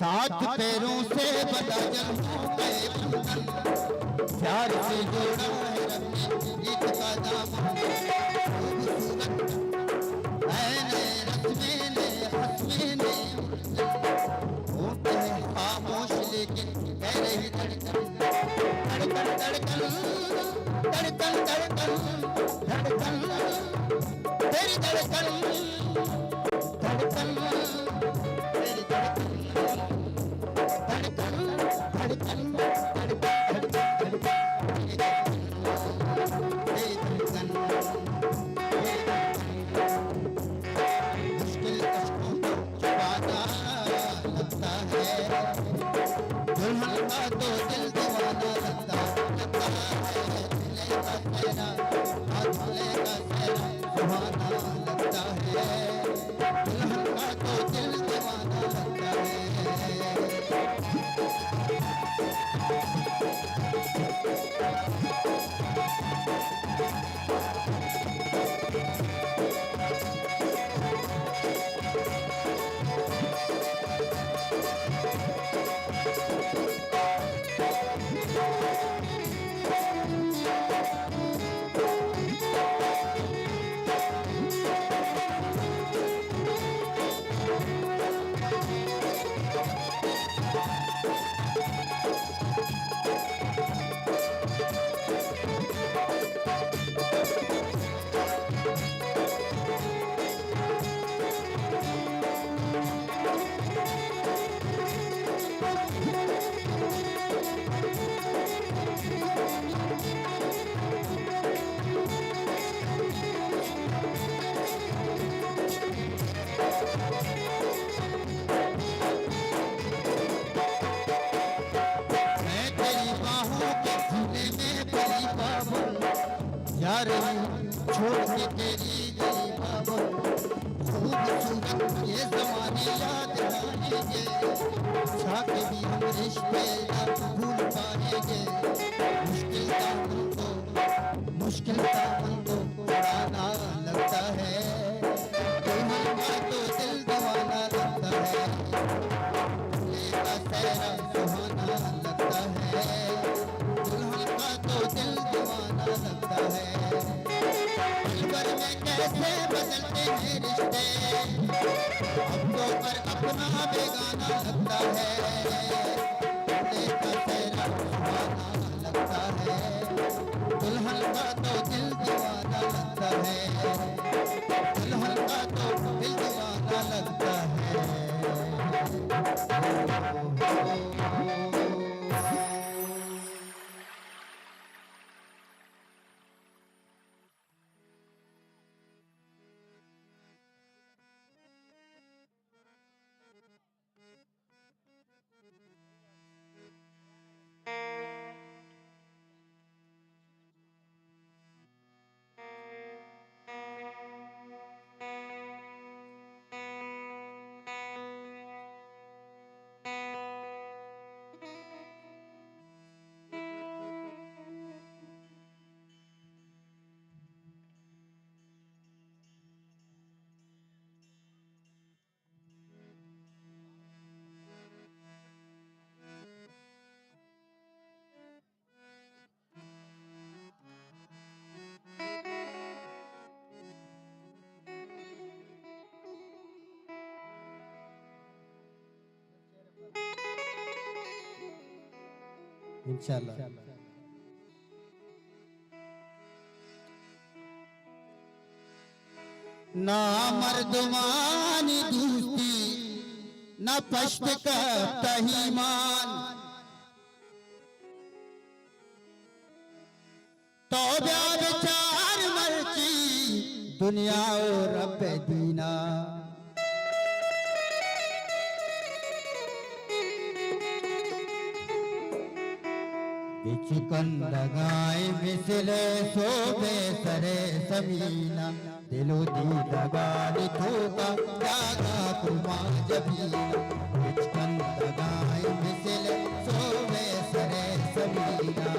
साथ पैरों से बंधा जन्मों का एक बंधन, प्यार से जोड़ा है रब ने गीत का दामन। खूबसूरत ऐने रस्में ने हस्में ने होंठ है खामोश लेकिन कह रही धड़कन धड़कन धड़कन धड़कन धड़कन धड़कन तेरी धड़कन धड़कन तेरी धड़कन यार छोड़ के तेरी गई बाबा, खूबसूरत ये ज़माने याद आएंगे, चाहते भी हम रिश्ते न भूल पाएंगे। मुश्किल दामन को उड़ाना लगता है, दुल्हन का तो दिल दीवाना लगता है, दूल्हे का चेहरा सुहाना लगता है, दुल्हन का तो दिल दीवाना लगता है। दिलबर में कैसे बदलते हैं रिश्ते, अब तो पर अपना बेगाना लगता है, दूल्हे का चेहरा सुहाना लगता है, दुल्हन का तो दिल दीवाना लगता है, दुल्हन का तो दिल दीवाना लगता है। इंशाल्लाह। ना मर्दमानी दोस्ती न पश्त का तहीमान तो विचार मर्ची दुनिया और रब दीना चिकंदगाए मिसले सोबे सरे समीना दिलो दी लगानी थोका जागा कुमा जबीना चिकंदगाए मिसले सोबे सरे समीना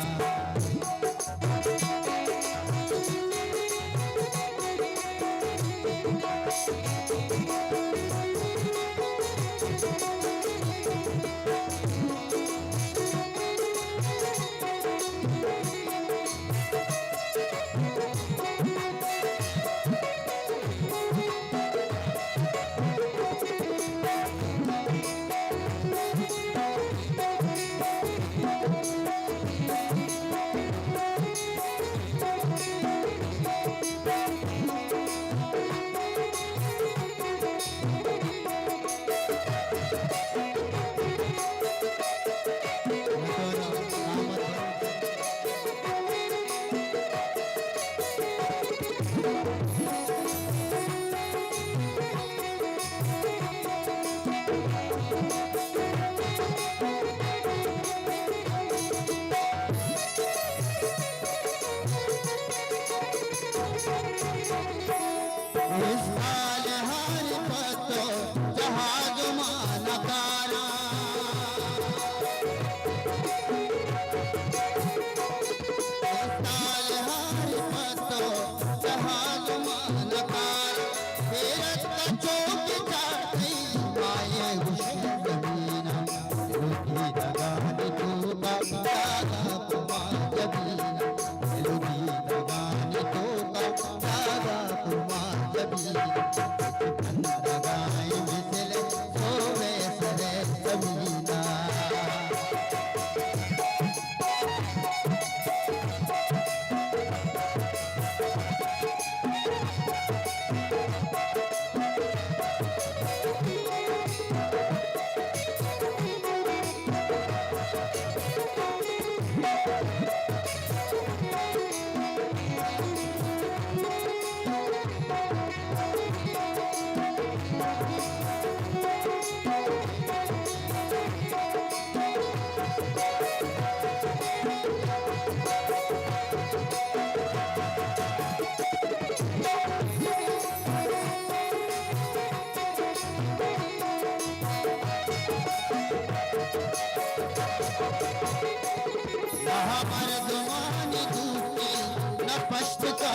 मर्दमानी दोस्ती न पश्त का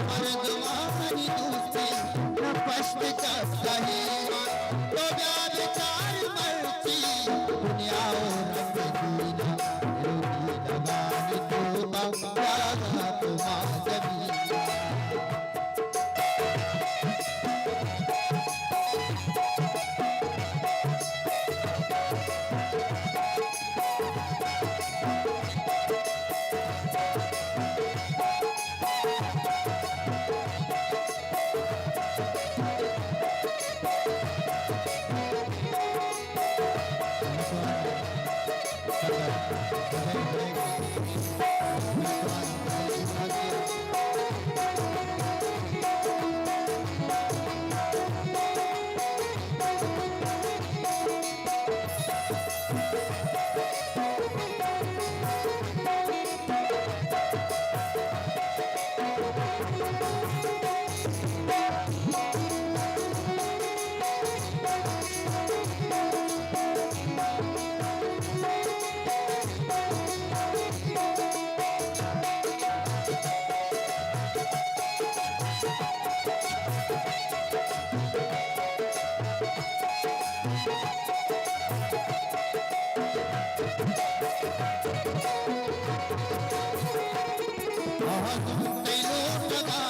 मर्दमानी दोस्ती न पश्त का तो विचार मर्ची दुनिया और रब दीना रोटी लगानी तोता जागा तुमा जबीना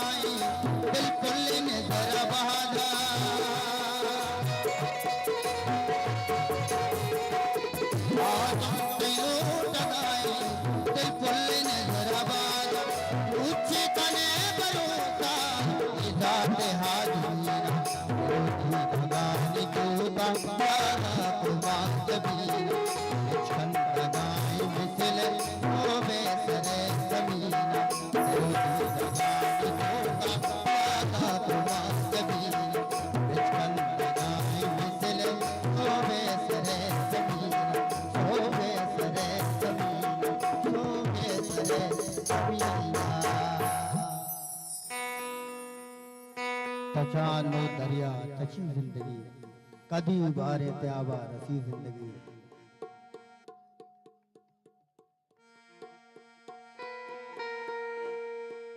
बिल्कुल नजर बहादा दिल फुल नजराबाद ऊंचे तने बरूता इजात हाजीरा रोधी भगानी तूता बाला कुमार कबीरा छंद गाय मिसल ओ बेसरे जमीना रोधी भगानी तूता बाला कुमार कबीरा छंद गाय मिसल ओ बेसरे जमीना ओ बेसरे जमीना ओ बेसरे जमीना तचानो दरिया तची जिंदगी कदी बारे त्याबा रसी जिंदगी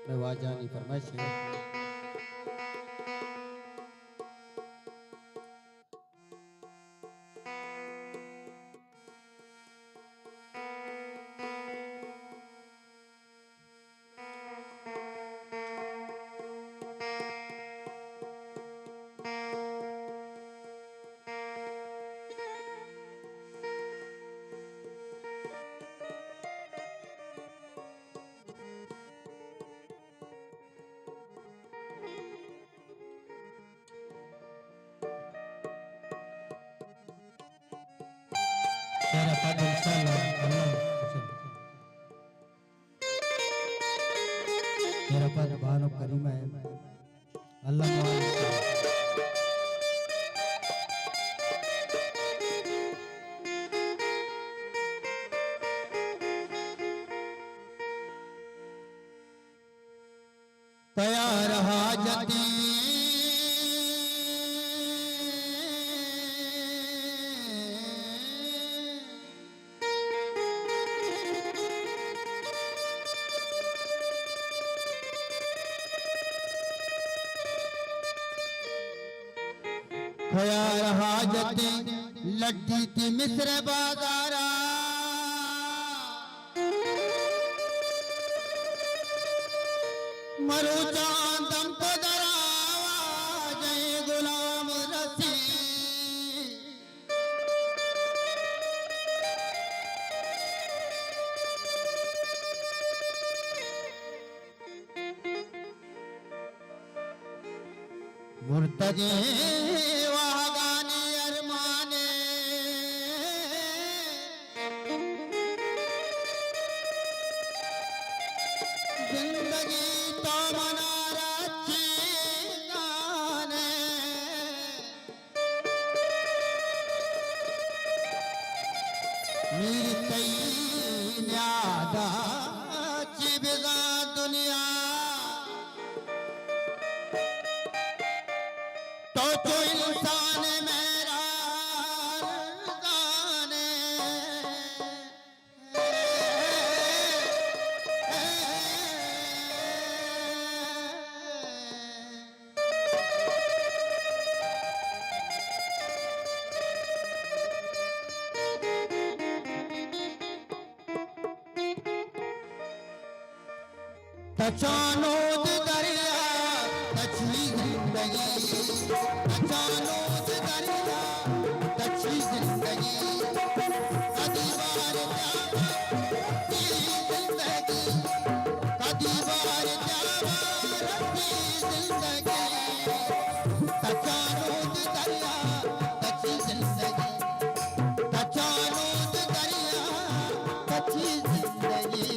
मैं वाजानी फरमाइश है तेरा पद इंशाअल्लाह तेरा पद बानो करीमा है अल्लाह तैयार हाजती खयार हाजती लड्डी थी मिस्र बाजारा मरो चांदम को दरावा जय गुलाम रसी मुर्तजे वागानी अरमाने जिंदगी तो मना रखी गाने मेरी कई न्यादा चिबगा दुनिया तो इंसान मेरा जाने तचानोद दरिया तची जिंदगी तचानोद दरिया तची जिंदगी कदी बार जावा रखी जिंदगी कदी बार जावा रखी जिंदगी तचानोद दरिया तची जिंदगी तचानोद दरिया तची जिंदगी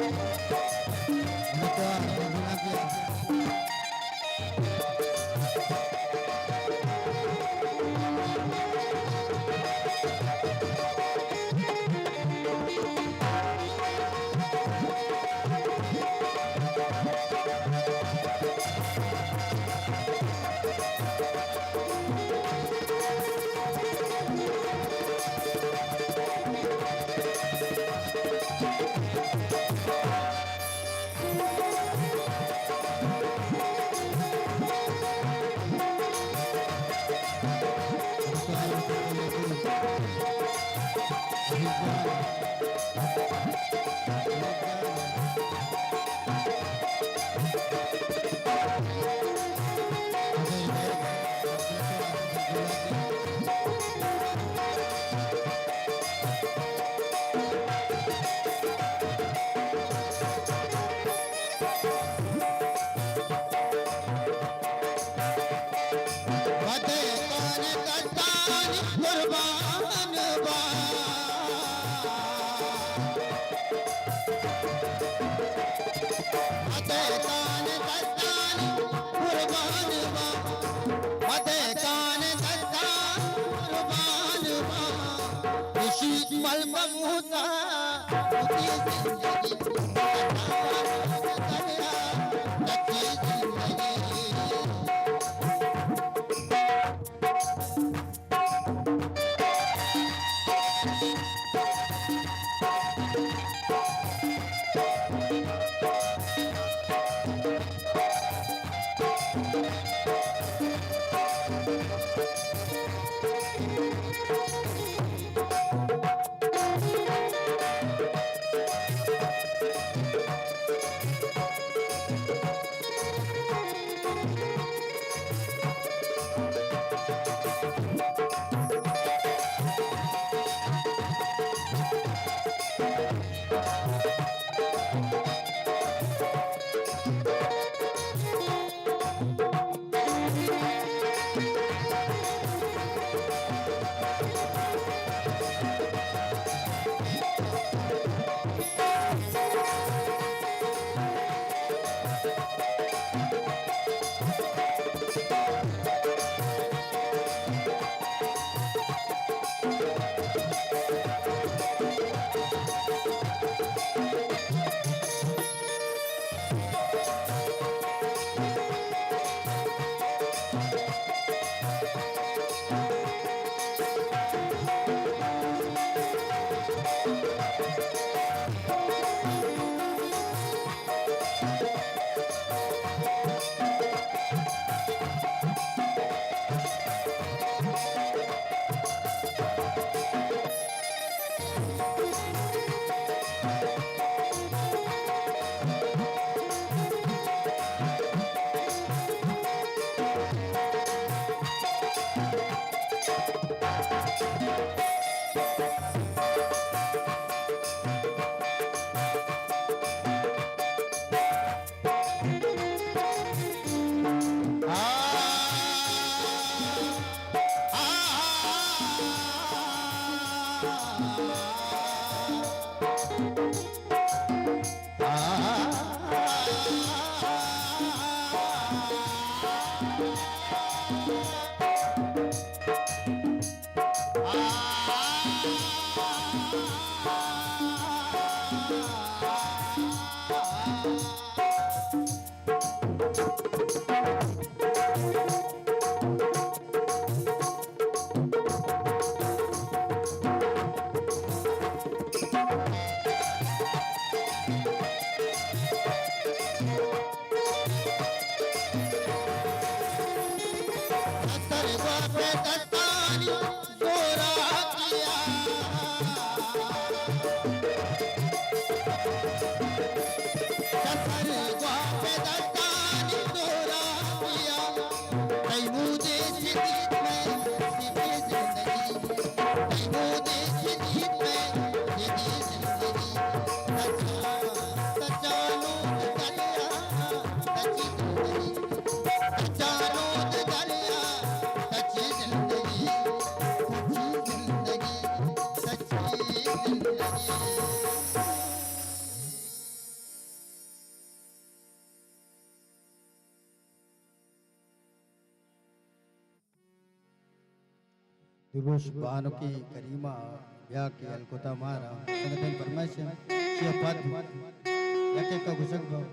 Thank you. दिवस बानो की करीमा ब्याह की अलकोता मारा संगठन परमेश्वर शिवपाद याके का घुसक भाव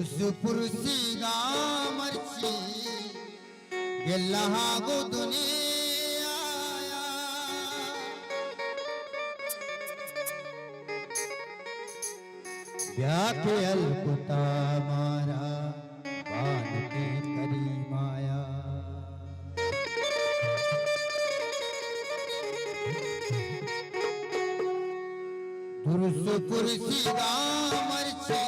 दुरुसपुरसीगा मर्ची गेला गो दुनिया ब्याह के अलकुता मारा बान की करी माया दुरुसपुरसीगा मर्ची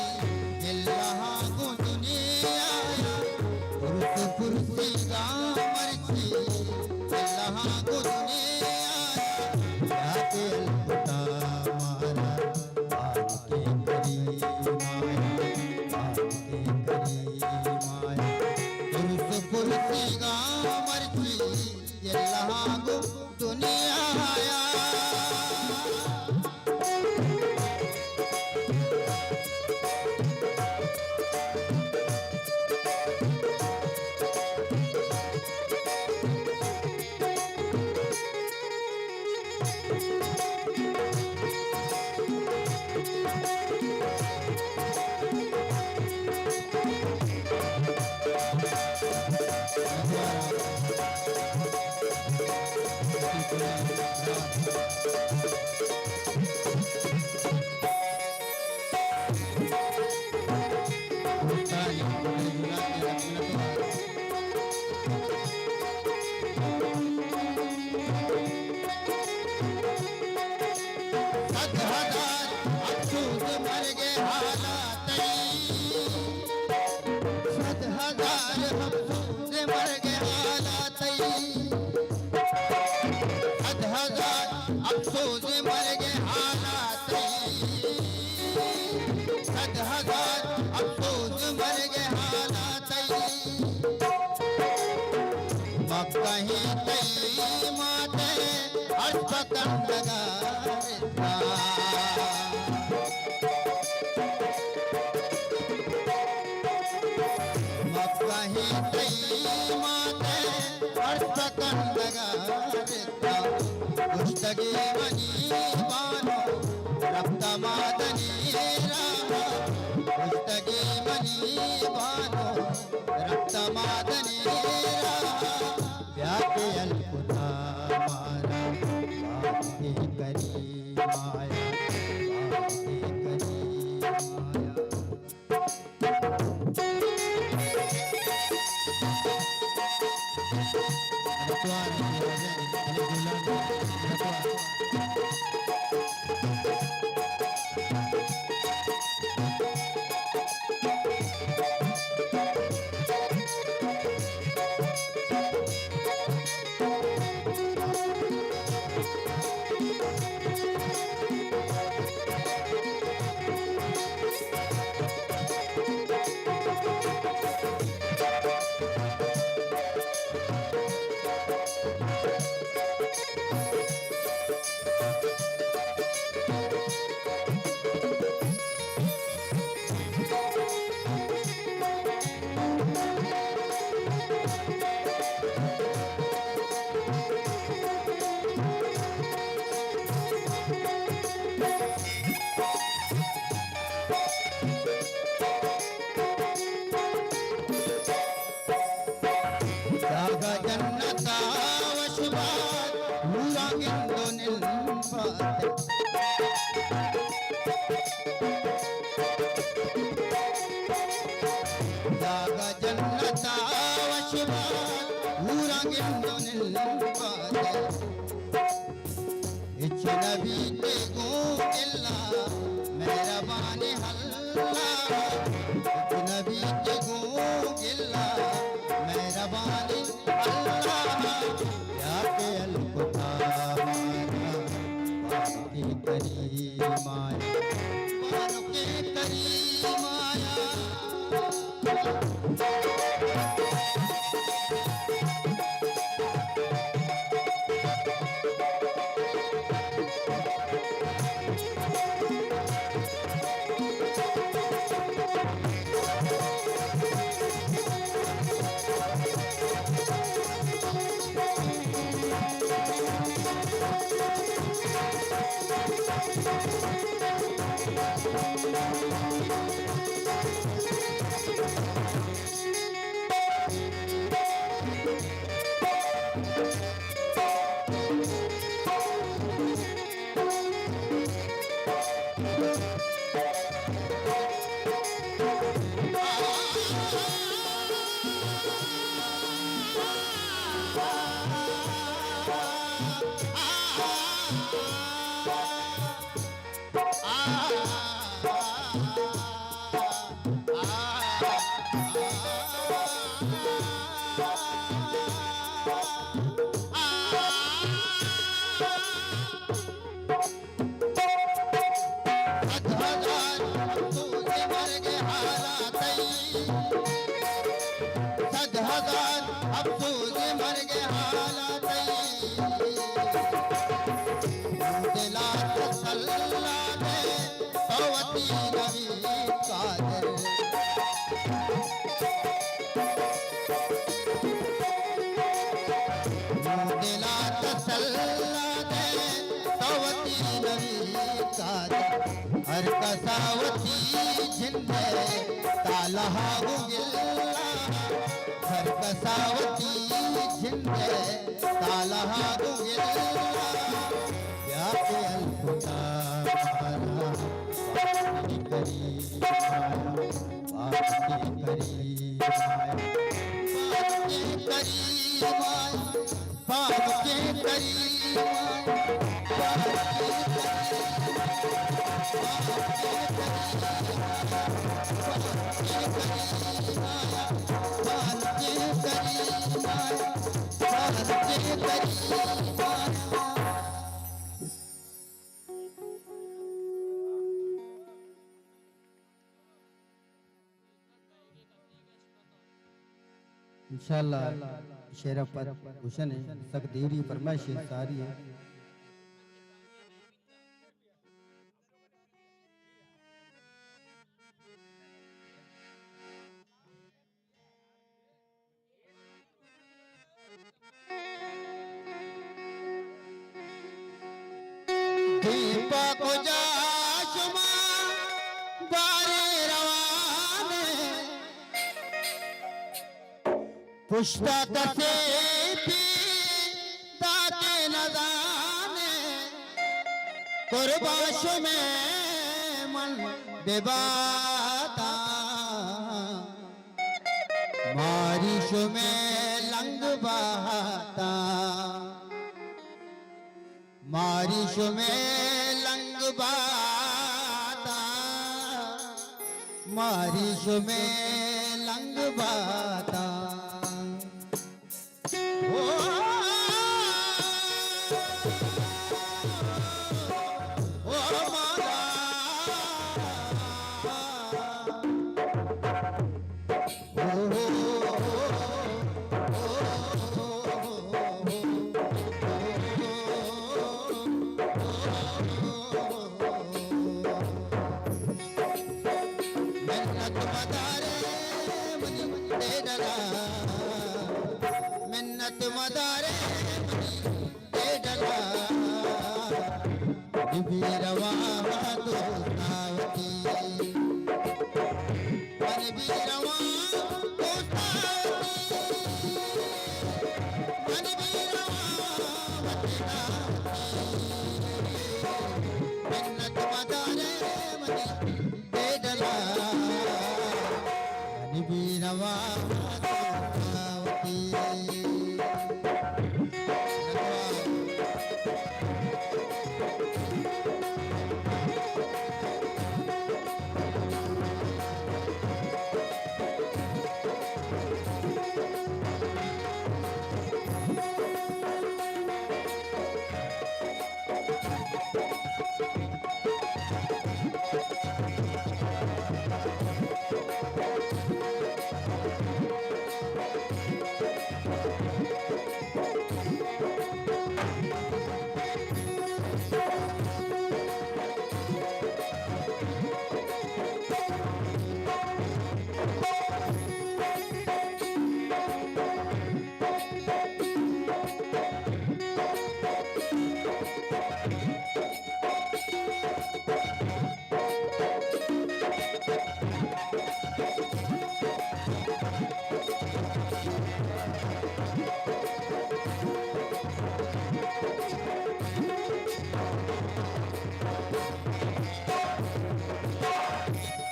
ಊರಾಗಿಂದು ನಿಲ್ಪಾತೆ ಜಾಗ ಜನ್ನತ ವಶಿವ ಊರಾಗಿಂದು ನಿಲ್ಪಾತೆ ಹೆಚ್ಚಿನ ಬೀತೆಗೂ ಇಲ್ಲ ಮೆಹರಬಾನಿ ಹಲ್ಲ ಹೆಚ್ಚಿನ ಬೀತೆಗೂ ಇಲ್ಲ ಮೆಹರಬಾನಿ ಅಲ್ಲ ಯಾಕೆ ಅಲ್ಪುತಾ ಬಾನುಕೆ ಕರಿ ಮಾಯ ಬಾನುಕೆ ಕರಿ ಮಾಯಾ अफसोस मर गए हालात दिला तसल्ला दे सवती नबी कादर दिला तसल्ला दे सवती नबी कादर हर कसावती जिंदे तालहा गुगिल्ला हर कसावती जिंदे तालहा गुगिल्ला याके अलखुदा मारा बाकी करी माया बाकी करी इंशाअल्लाह शेर पर हुसन है तकदीरी फरमाइश सारी है दीपक जाशुमा बारे रवाने पुष्टा कसे भी दाते नजाने कुर्बाश में मन बेबाता मारिश में लंग बहाता मारिश में लंग बाता मारिश में लंग बाता ओ माला मिन्नत मदारे दे डला बीबी रवा दोस्तावती मन भी रवा दोस्तावती मन भी रवा वतना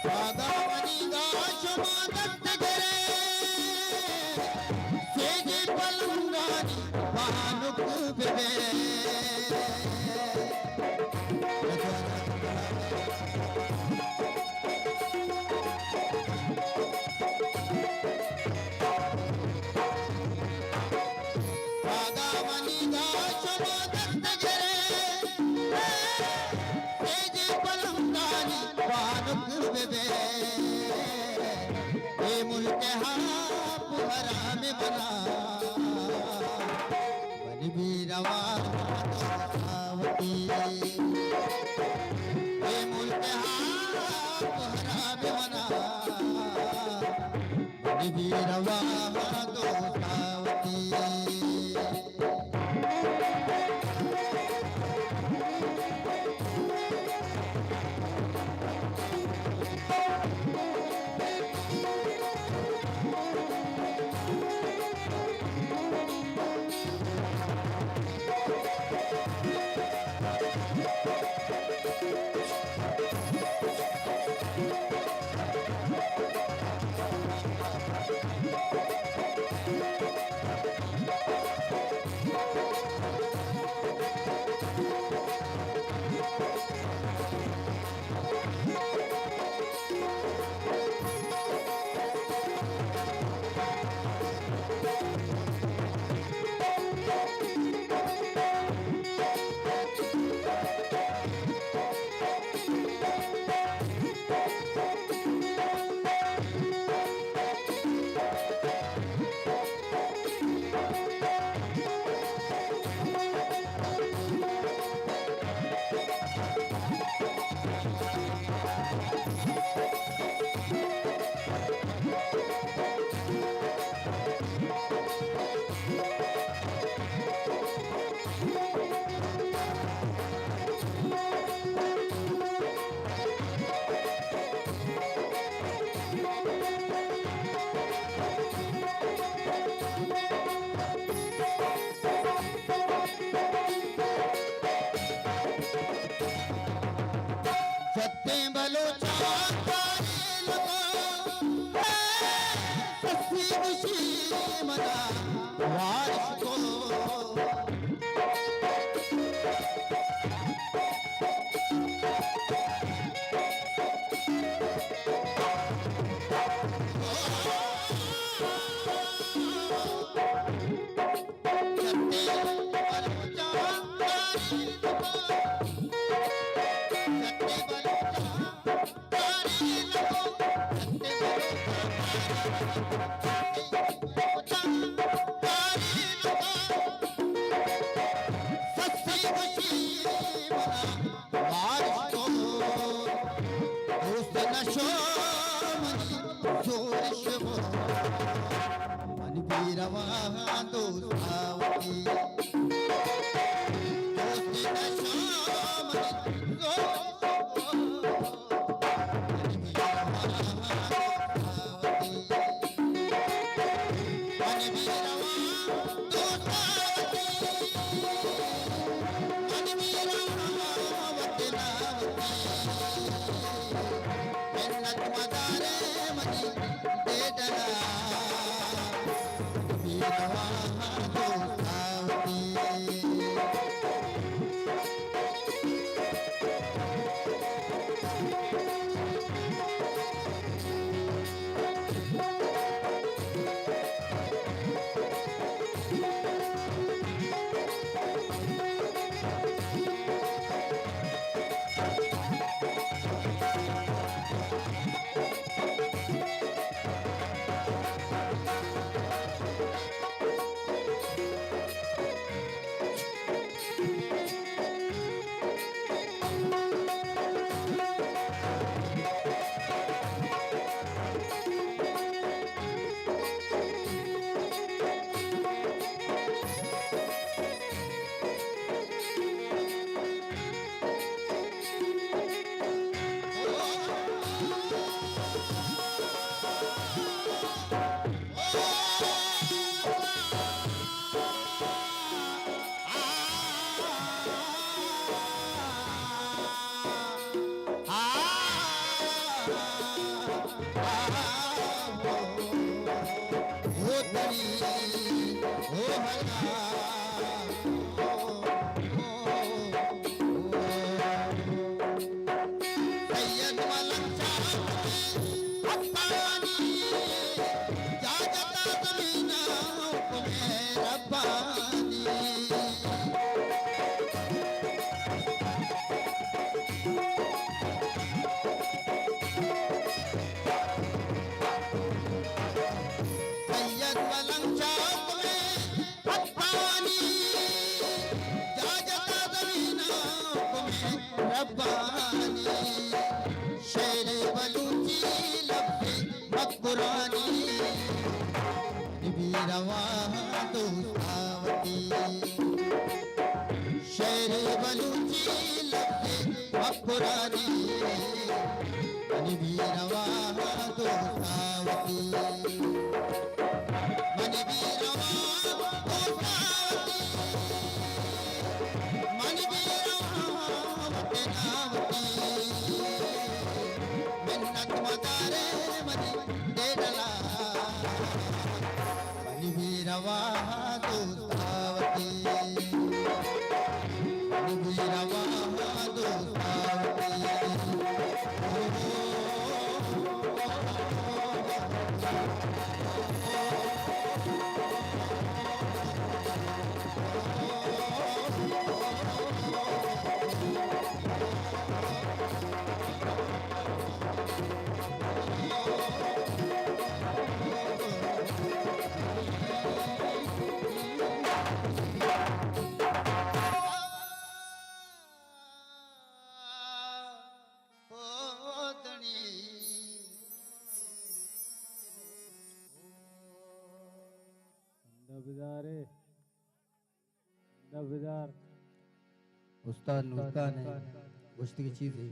वाघावणी गाशमादत्त गेले सेजे पलंगानी भानुक बेबे वाघावणी गाशमादत्त गेले सेजे पलंगानी भानुक बेबे ये मुल्क हाप हराम बना बन भी रवा आवती ये मुल्क हाप हराम बना बन भी रवा दोस्तावती सत्ते बलोचा मना वारिस को सत्ते बलोचा सत्ते बलोचा रब्बानी शेर बलूची लफ्ज़ मकबरानी नबी रवा दोस्तावती शेर बलूची लफ्ज़ मकबरानी नबी रवा दोस्तावती उस्ताद नूरखान है गोश्त की चीज है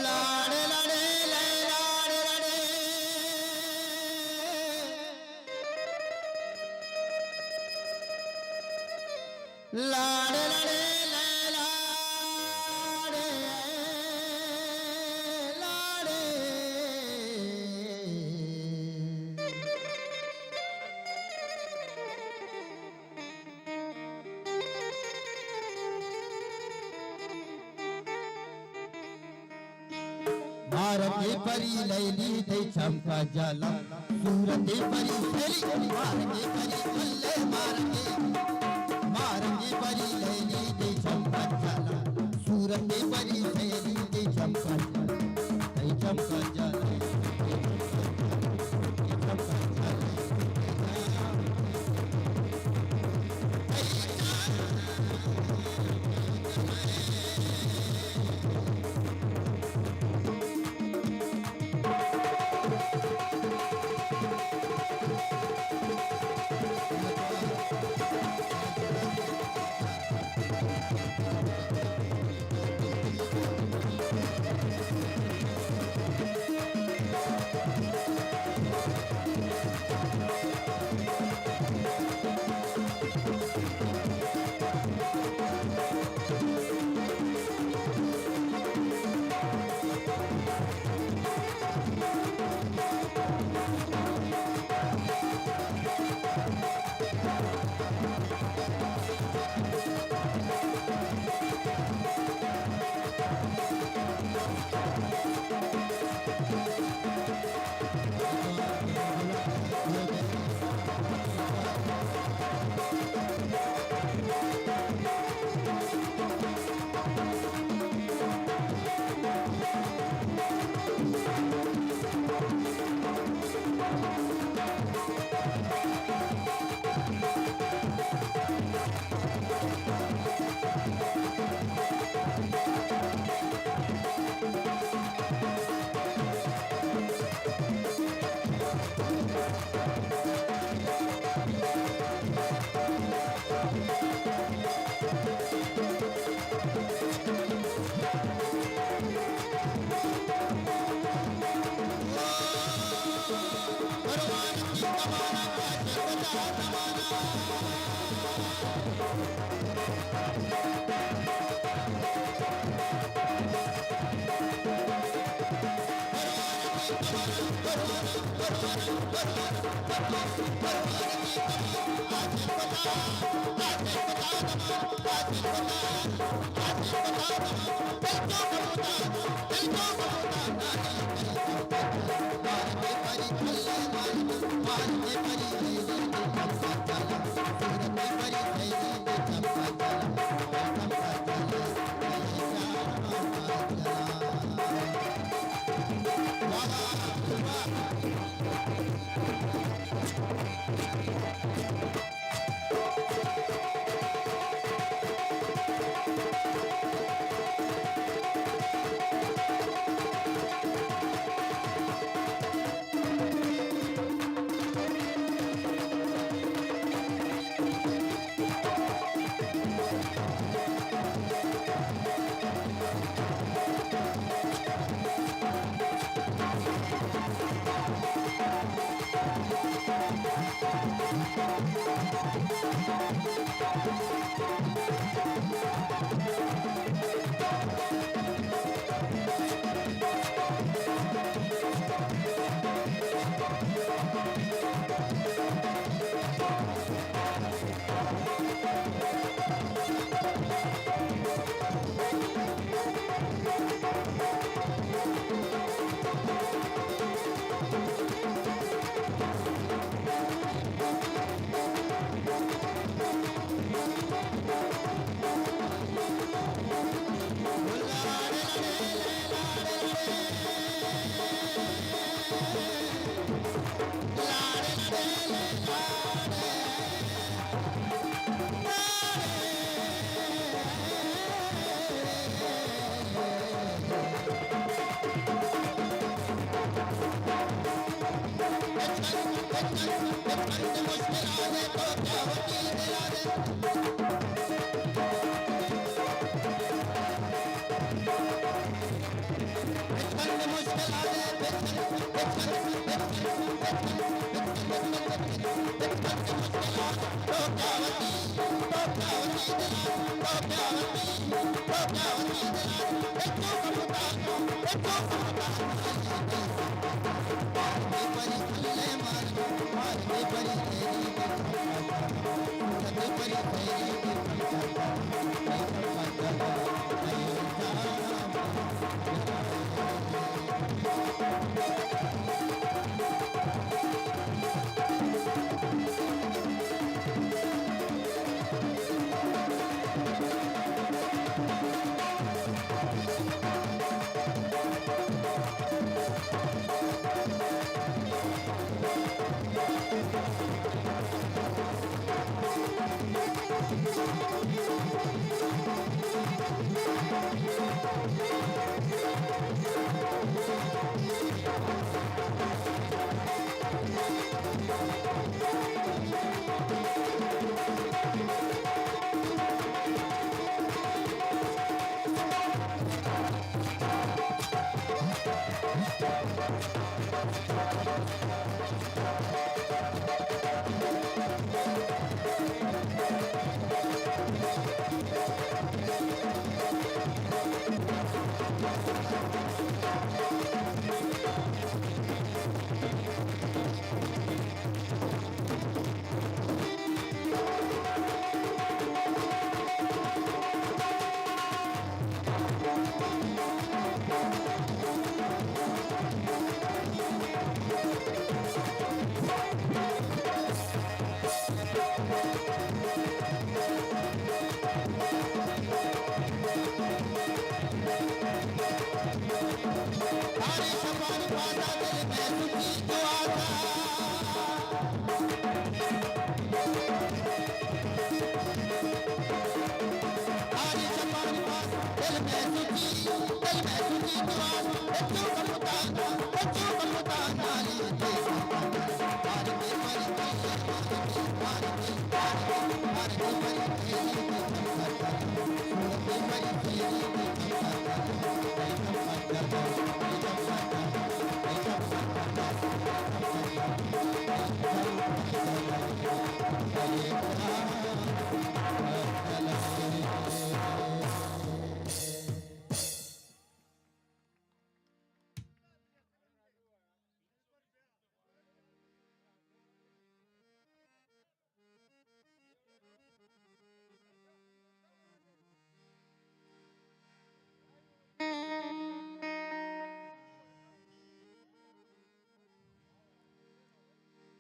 लाड़े लाड़े लाड़े लाड़े मारती परी लैली थे चमका जाला सूरती परी थैली मारती परी अल्ले मारती मारती परी लैली थे चमका जाला सूरती परी थैली थे चमका जाला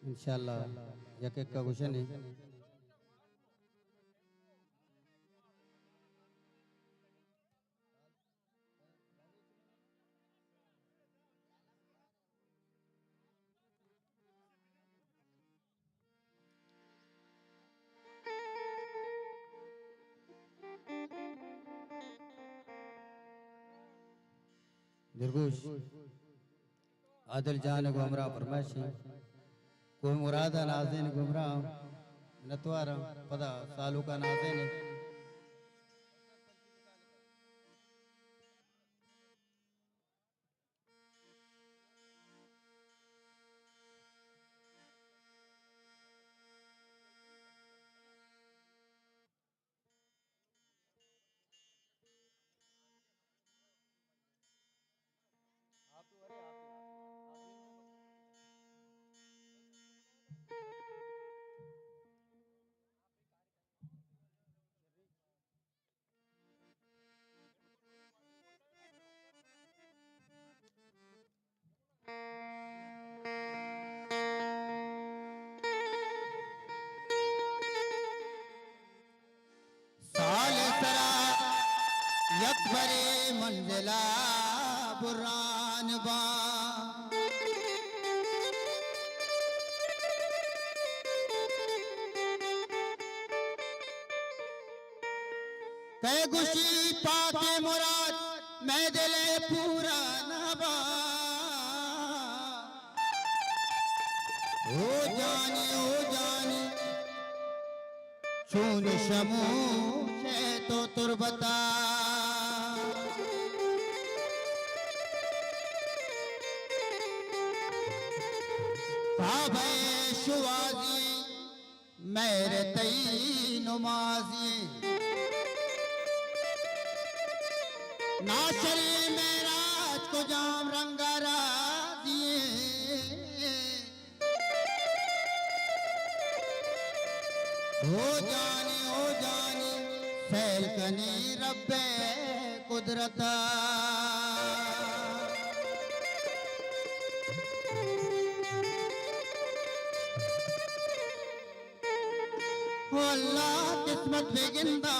इंशाल्लाह एक एक का क्वेश्चन है। दिलगुश आदिल जान गुमरा फरमाइशी कोई मुरादा नाज़िन गुमरा नतवार पदा सालू का नाज़िन साल सरा यकबरे मंजिला बुरान बा कै गुशी पाके मुराद मैं दिले पूरा नबा हो जानी चून शमू से तो तुरबता काबे शुआजी मेरे तई नमाजी नाशरे मेराज को जाम रंगारा दिए हो जानी फैल कनी रब्बे कुदरता हो अल्लाह किस्मत बेगिंदा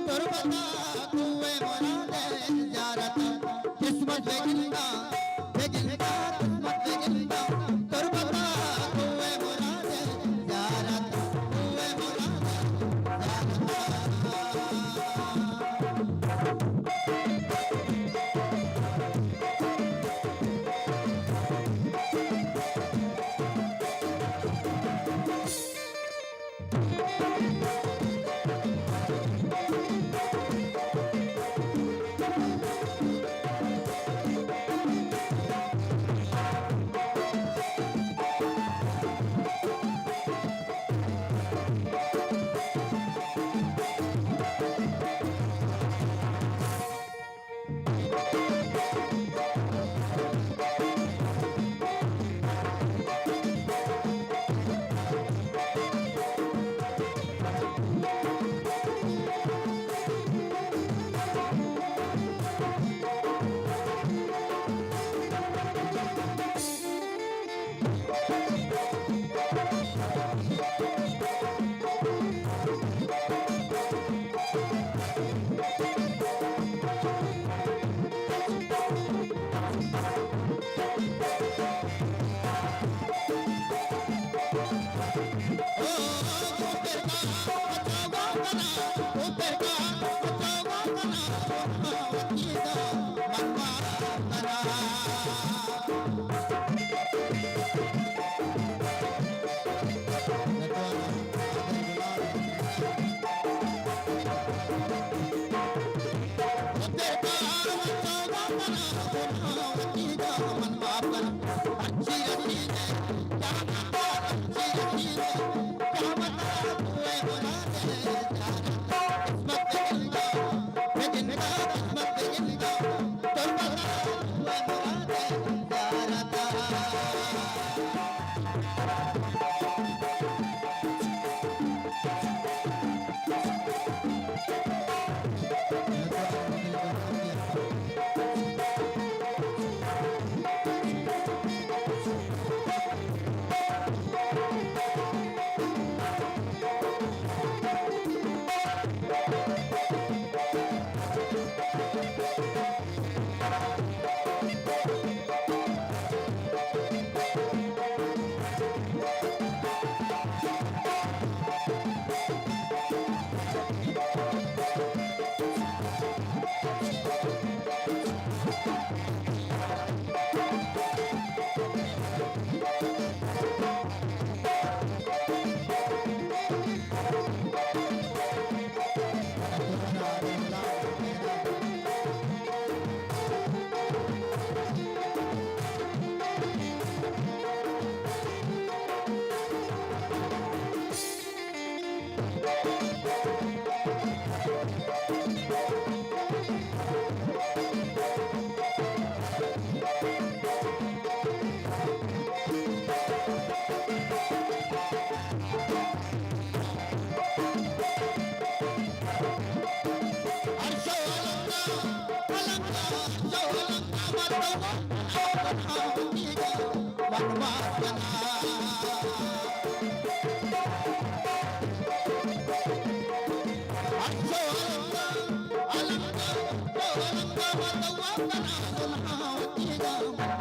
तुरबता कुए मुरादे जारता किस्मत बेगिंदा किस्मत बेगिंदा तुरबता कुए मुरादे जारता कुए मुरादे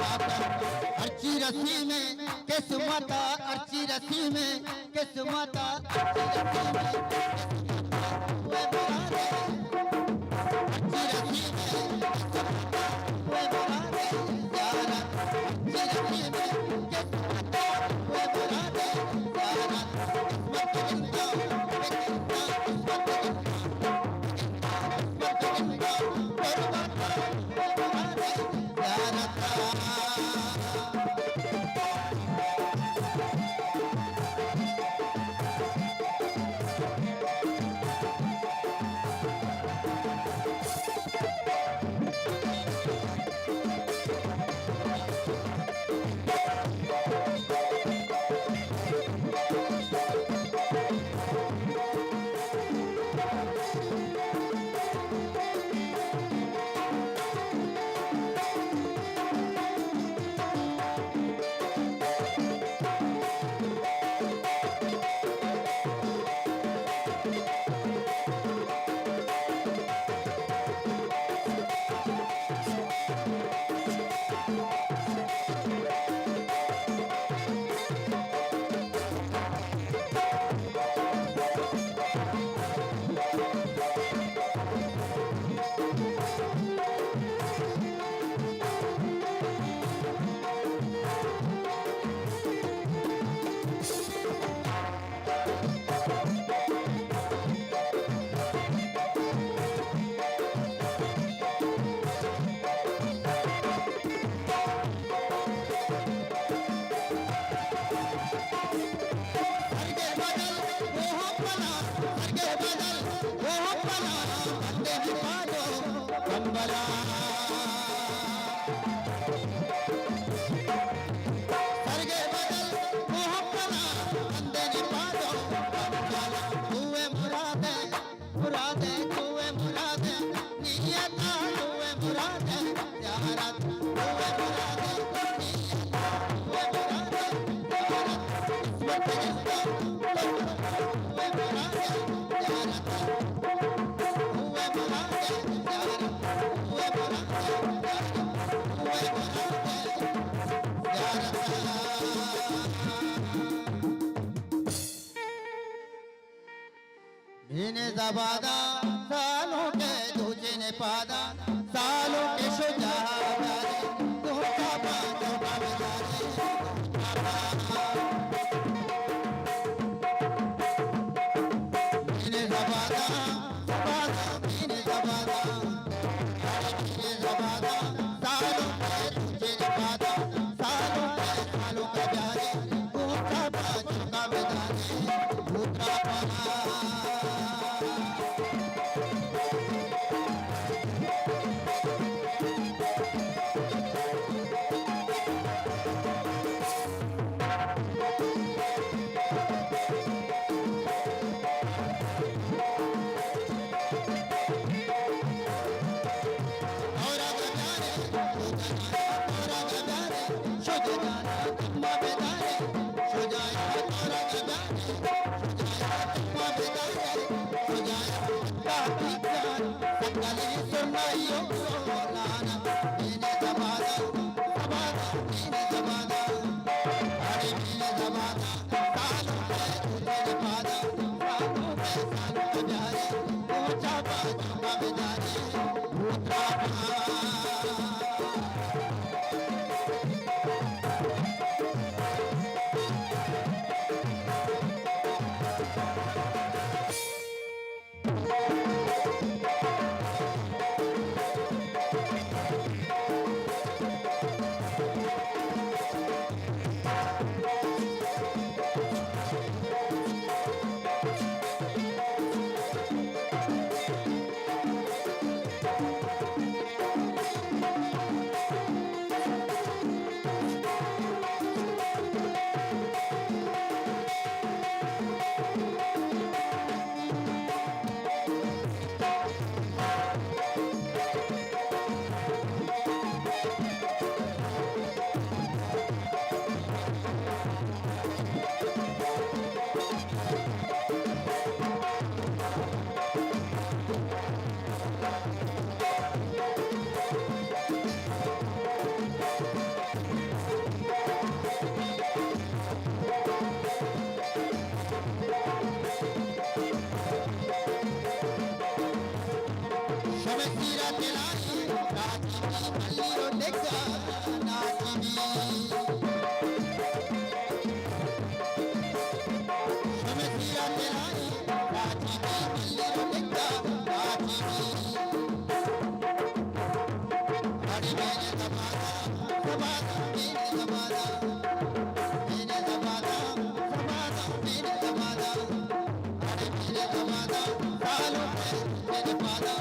अर्ची रसी में किस्मत अर्ची रसी में किस्मत अर्ची रसी में वे बुलाने अर्ची रसी में किस्मत वे बुलाने यारा अर्ची रसी में किस्मत वे बुलाने यारा किस्मत जिंदा किस्मत जिंदा वे बुलाने यारा ज़बादा सालों के दूजे ने पादा सालों के शुजा धोखा बाजों का मैंने ज़बादा मैंने ज़बादा ज़बादा सालों के दूजे ने पादा सालों का प्यारे धोखा बाजों का धोखा Mesira telai, Rajini Malliro Dekha, Rajini. Mesira telai, Rajini Malliro Dekha, Rajini. Hare mere zamana, zamana mere zamana, mere zamana, zamana mere zamana. Hare mere zamana, saalo mere pada.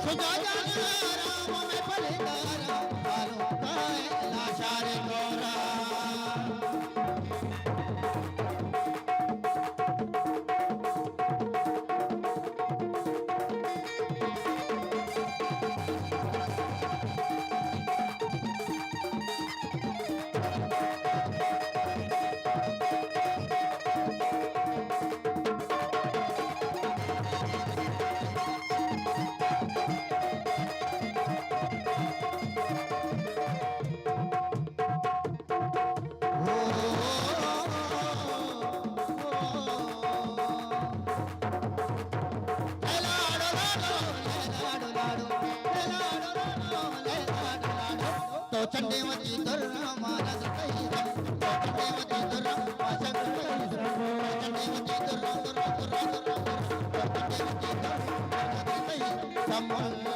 Sujata Ram में फलदारा आलो काय लाचार गोरा तो चंडीवती दुर्गा मानस कैरम तो चंडीवती दुर्गा आशक कैरम चंडीवती दुर्गा दुर्गा दुर्गा दुर्गा चंडीवती दुर्गा मानस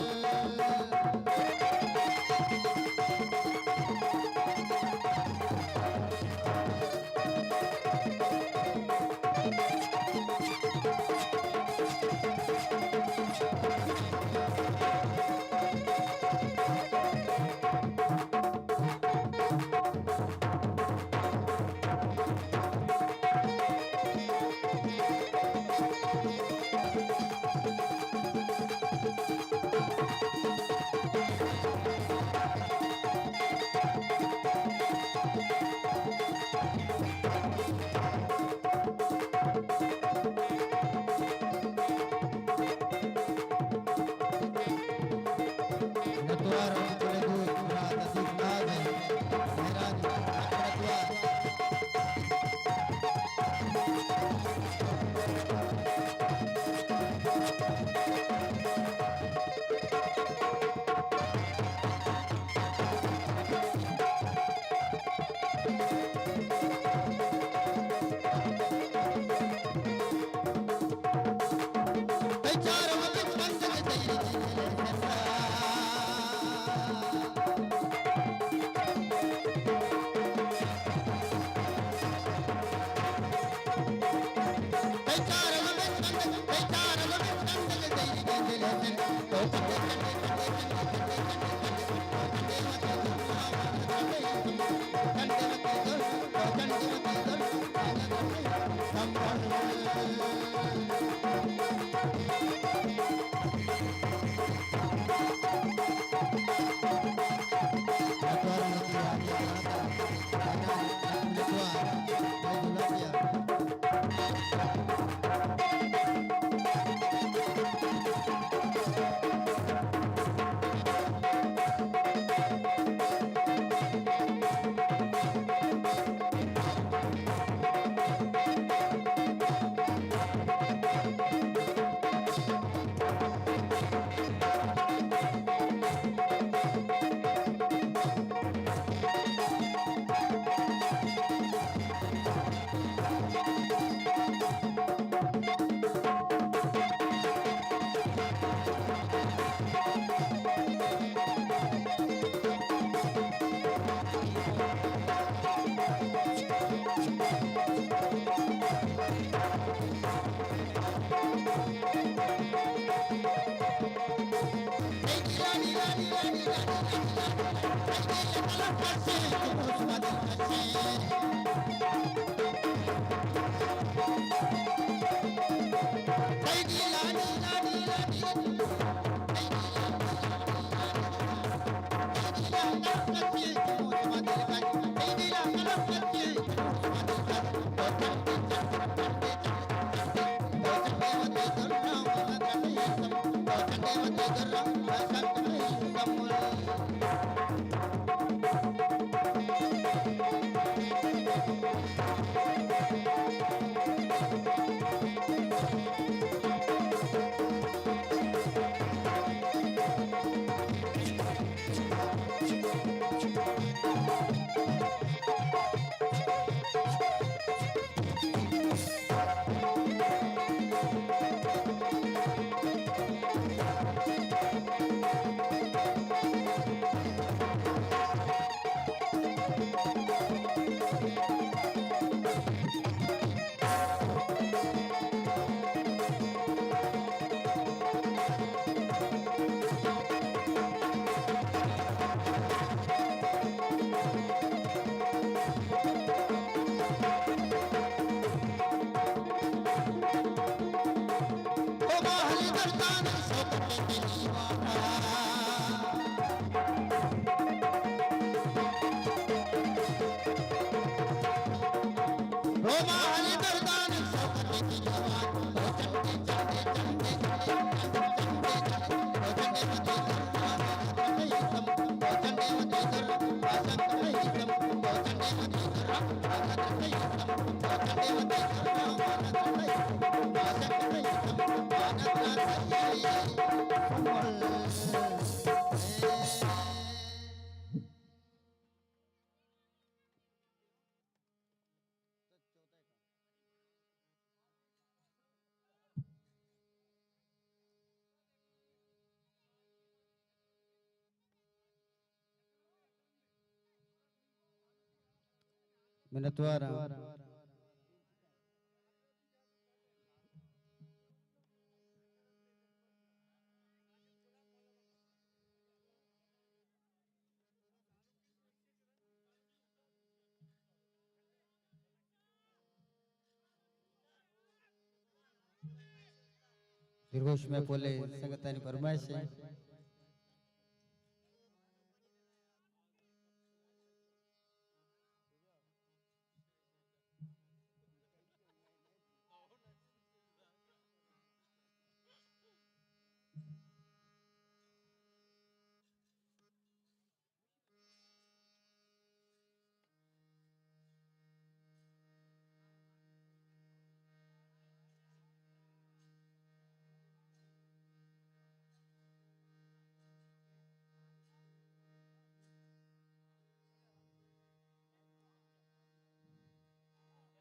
करता नहीं शोकते दिलीवाना रोमा हरि करता नहीं शोकते दिलीवाना ओ चंडे चंडे चंडे चंडे चंडे चंडे ओ चंडे मते करना ओ चंडे मते करना आशा करे सम ओ चंडे मते करना आशा करे सम ओ चंडे मते करना आशा करे सम आशा करे सम मिनतवारा दीर्घोष में बोले संगतानी फरमाइश है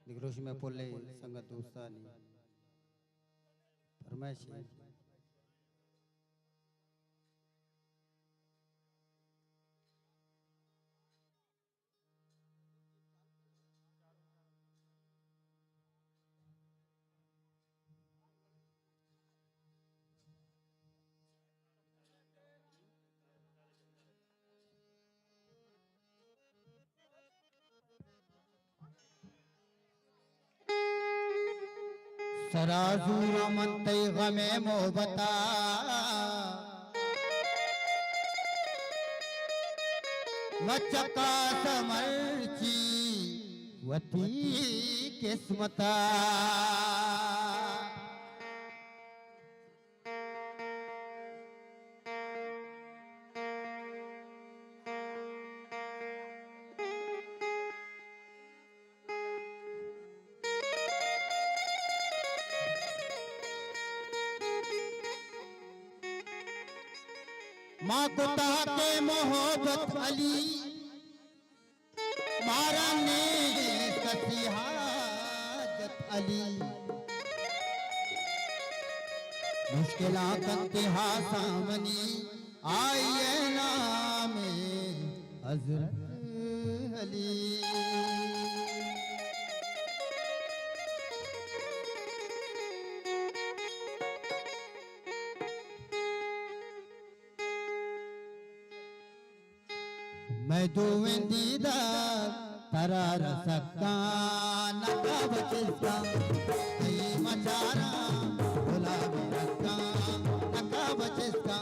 दीर्घोष में बोले संगत दोस्तानी फरमाइश है सराजूर मनते गमे मोहबता मचका समर्ची वती किस्मता माँ को ताके मोहब्बत अली मारा ने कसी हाजत अली मुश्किला करते हा सामनी आइए नाम हजरत अली मैं दुवेंदीदा तरार सक्का नका बचिस्ता आई मचारा गुलाबी रक्का नका बचिस्ता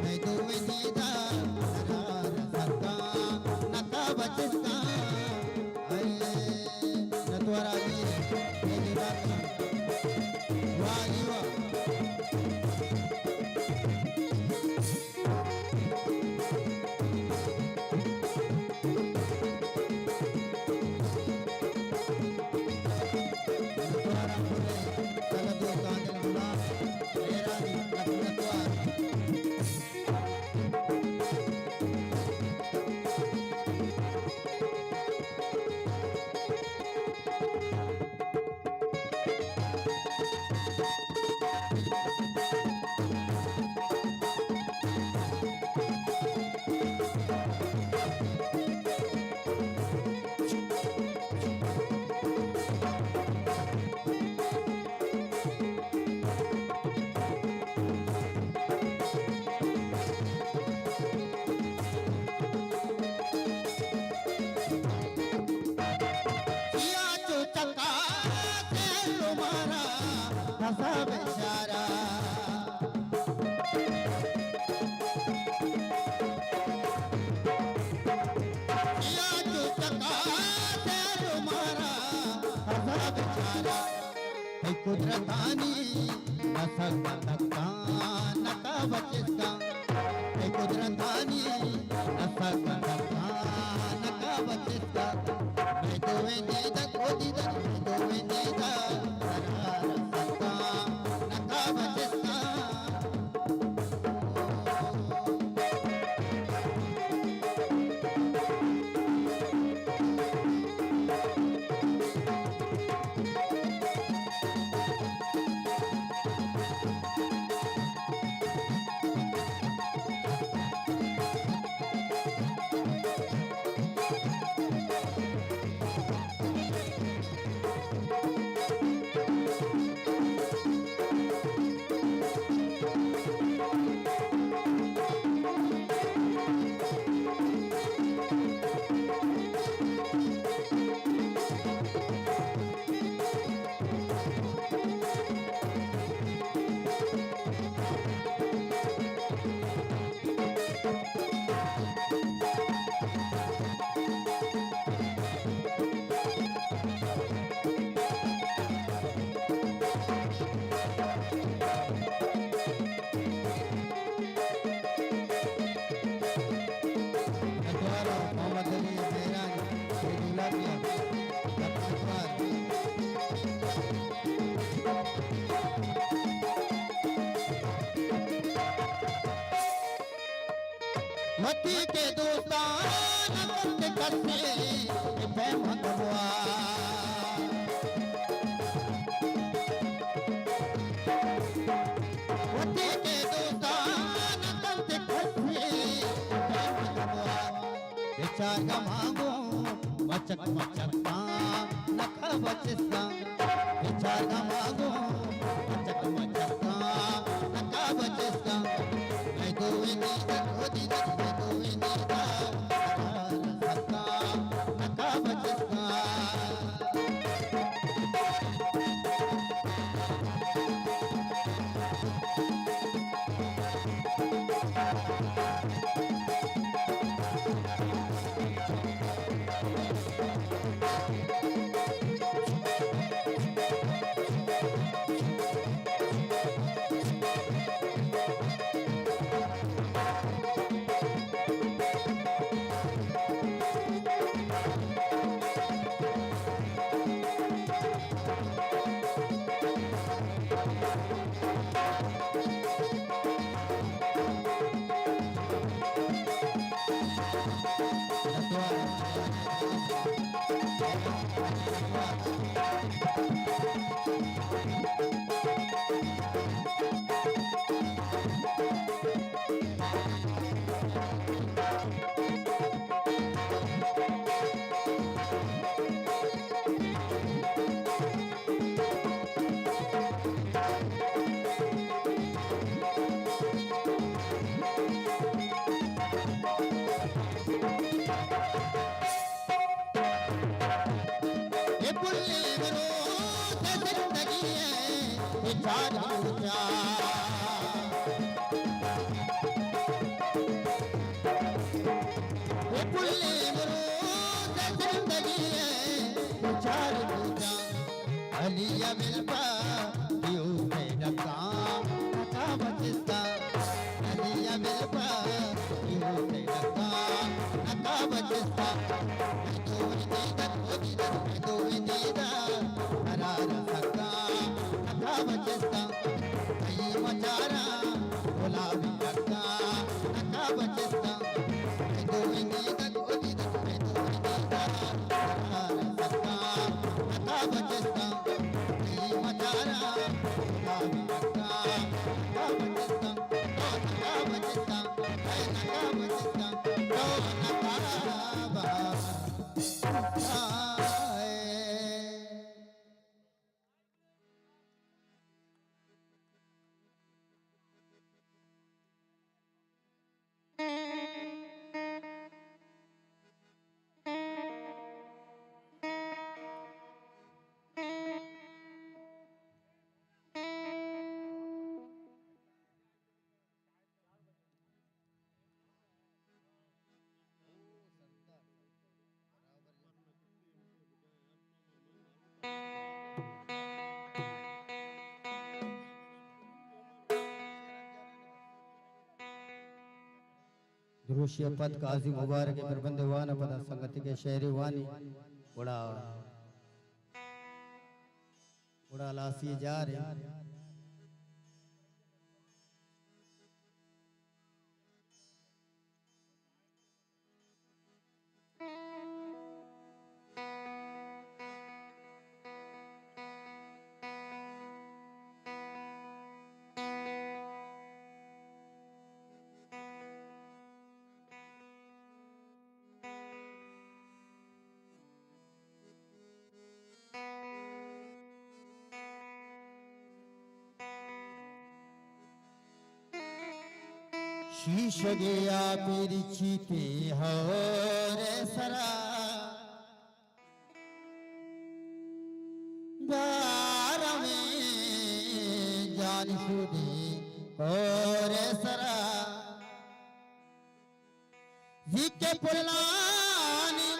मैं दुवेंदीदा तरार सक्का नका बचिस्ता आई नतवारा जी ये बात वाह जी वाह कुदरतानी नसकता नका बचिस्ता कुदरतानी नसकता नका बचिस्ता मैं तो वेंदीदा कोदीदा मैं तो वेंदीदा नका बचिस्ता मती के दोस्तान करते करते बेमत हुआ मती के दोस्तान करते करते बेमत हुआ बेचार गमागो मचक मचकता नखा बचिस्ता बेचार गमागो मचक मचकता नखा बचिस्ता मैं तो वेंदीदा कोदीदा अलिया मिलपा दियो डका नका बचिस्ता अलिया मिलपा दियो डका नका बचिस्ता मैं तो वेंदीदा कोदीदा मैं तो वेंदीदा हरारा सका नका बचिस्ता कई मचारा गुलाबी डका नका बचिस्ता मैं तो वेंदीदा कोदीदा मैं तो वेंदीदा हरारा सका नका बचिस्ता ऋषि पद काजी मुबारक प्रबंध वान पद संगति के शहरी वानी बड़ा बड़ा लासी जा रहे शीश गया पिरिची पे हो रे सरा बार में जान सुदे हो रे सरा जिके पुलानी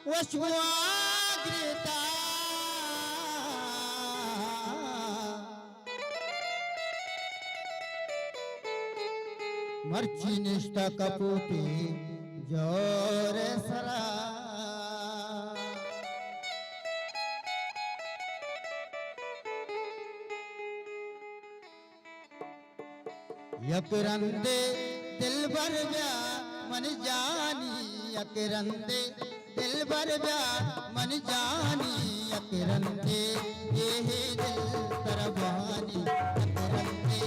वशुआग्रता मर्ची निष्ठा कपूती जोर सरा यकरंदे दिल भर ब्या मन जानी यकरंदे दिल भर ब्या मन जानी यकरंदे ये दिल तरबानी यकरंदे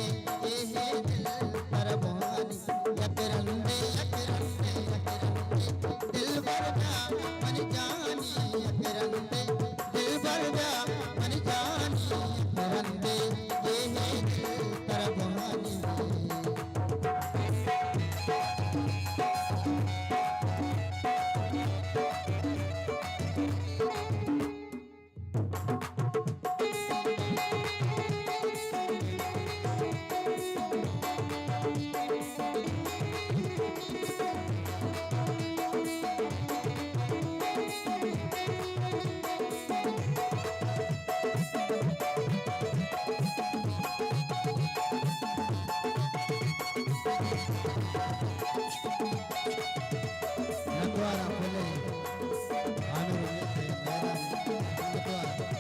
ये दिल तरबानी यकरंदे यकरंदे यकरंदे दिल भर ब्या मन जानी यकरंदे दिल भर ब्या मन जानी यकरंदे ये दिल तरबानी नंदवारा बोले आमिर लेते मेरा नंदवारा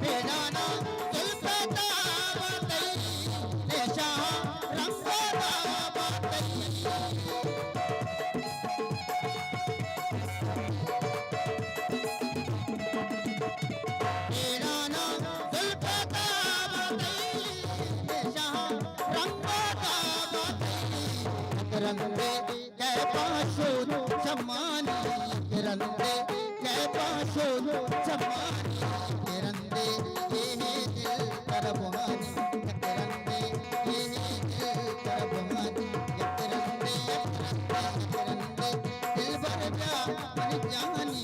बेदाना दिल पे दावतई रेशा रंग दावतई बेदाना दिल पे दावतई रेशा रंग दावतई रंगे कै पाशो सम्मानी रंगे कै पाशो सम्मानी रंगे ये दिल तरबानी रंगे ये दिल तरबानी रंगे रंगे दिल भर जा मन जानी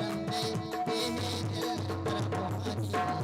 रंगे ये दिल तरबानी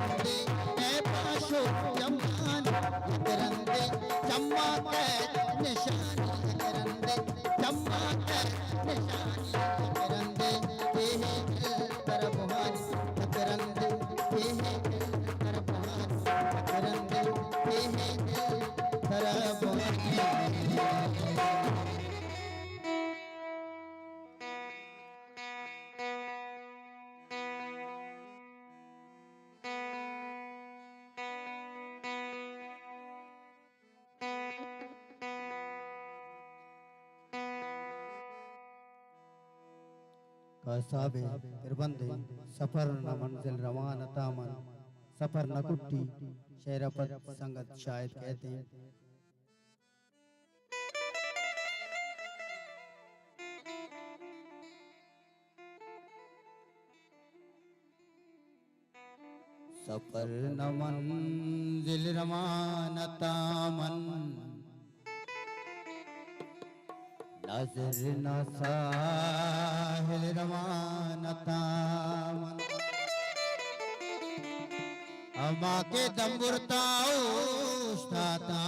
करंदे ऐ पाशो जमान करंदे चम्मा के निशानी करंदे चम्मा के निशानी करंदे हे तरबहान करंदे हे तरबहान करंदे हे तरबहान कासाबे किरबंदे सफर न मंजिल रवान तामन सफर न कुट्टी शेरपत संगत शायद कहते हैं। सफर न मंजिल रवान तामन नजर न साहिल रवान तामन अमा के दम्बुरता उस्ताता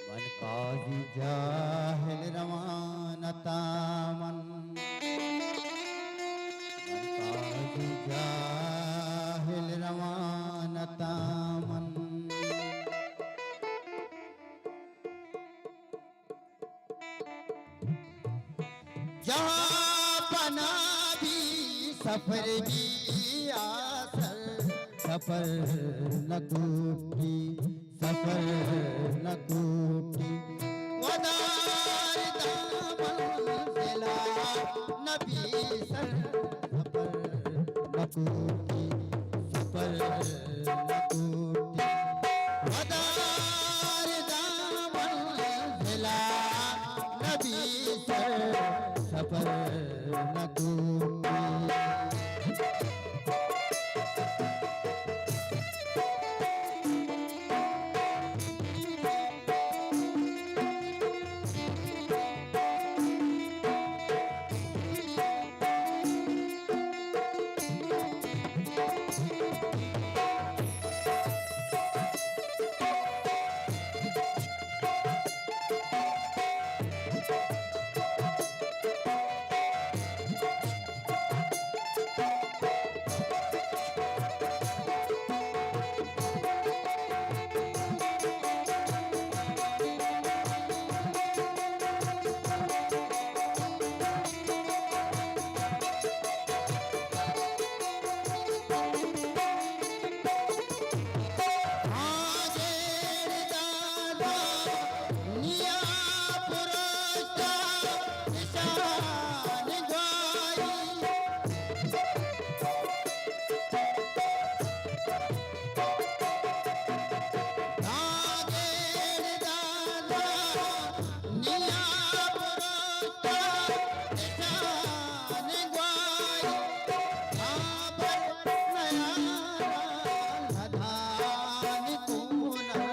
मन काजी जाहिल रवान तामन मन काजी जाहिल रवान तामन जहाँ बना भी सफर की आसर सफर न टूटी सफर न टूटी वदार दामन दिला नबी सर सफर न टूटी सफर न टूटी वदार दामन दिला नबी सर सफर न टूटी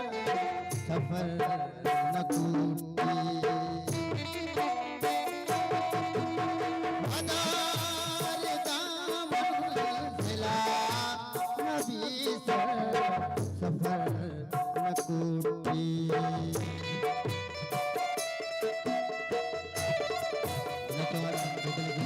सफर न टूटी मदार दामन दिला नबी सर सफर न टूटी न तो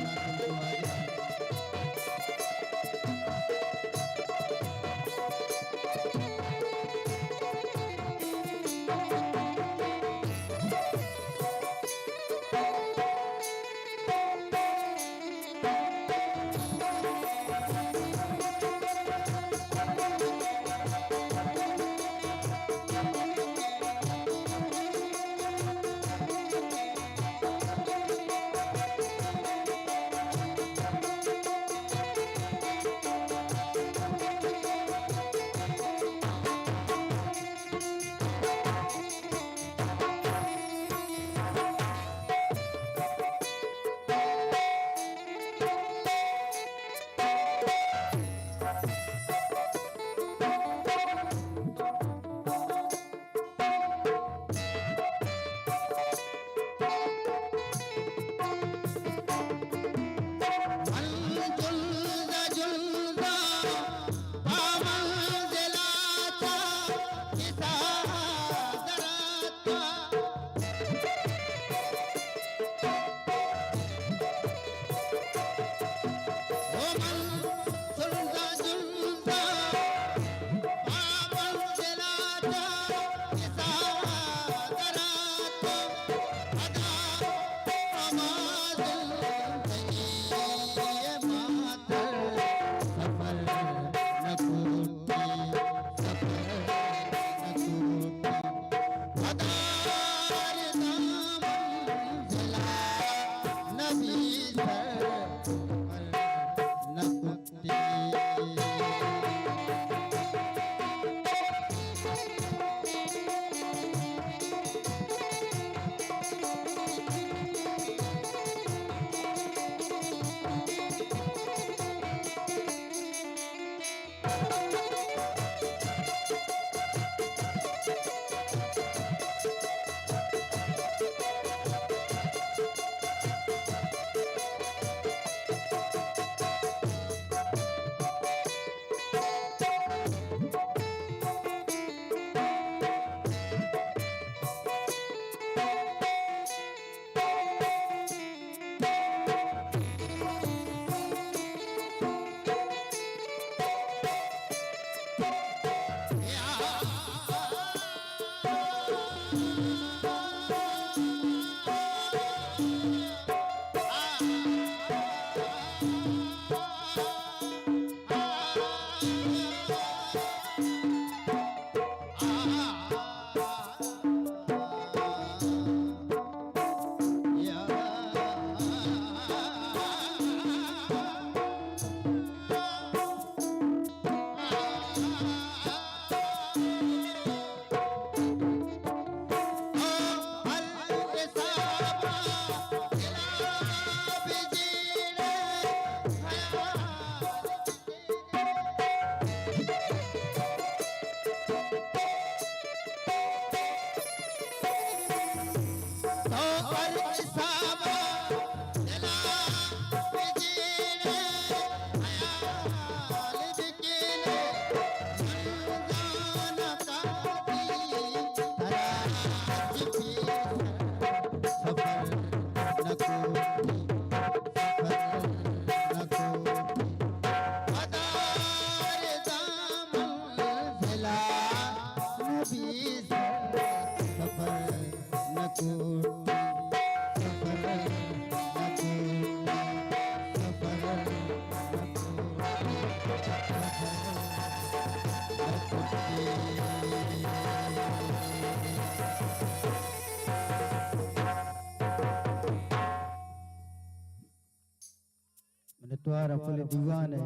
नित्वार फुल दीवान है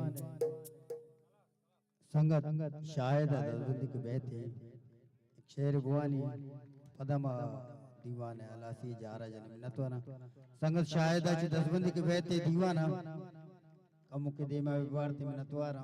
संगत शायद दर्द के बैठे शेर बुआनी पदम दीवान है अलासी जारा जन नत्वाना संगत शायद आज दसबंदी के बैठे दीवाना कम के देमा विवारती में नत्वारा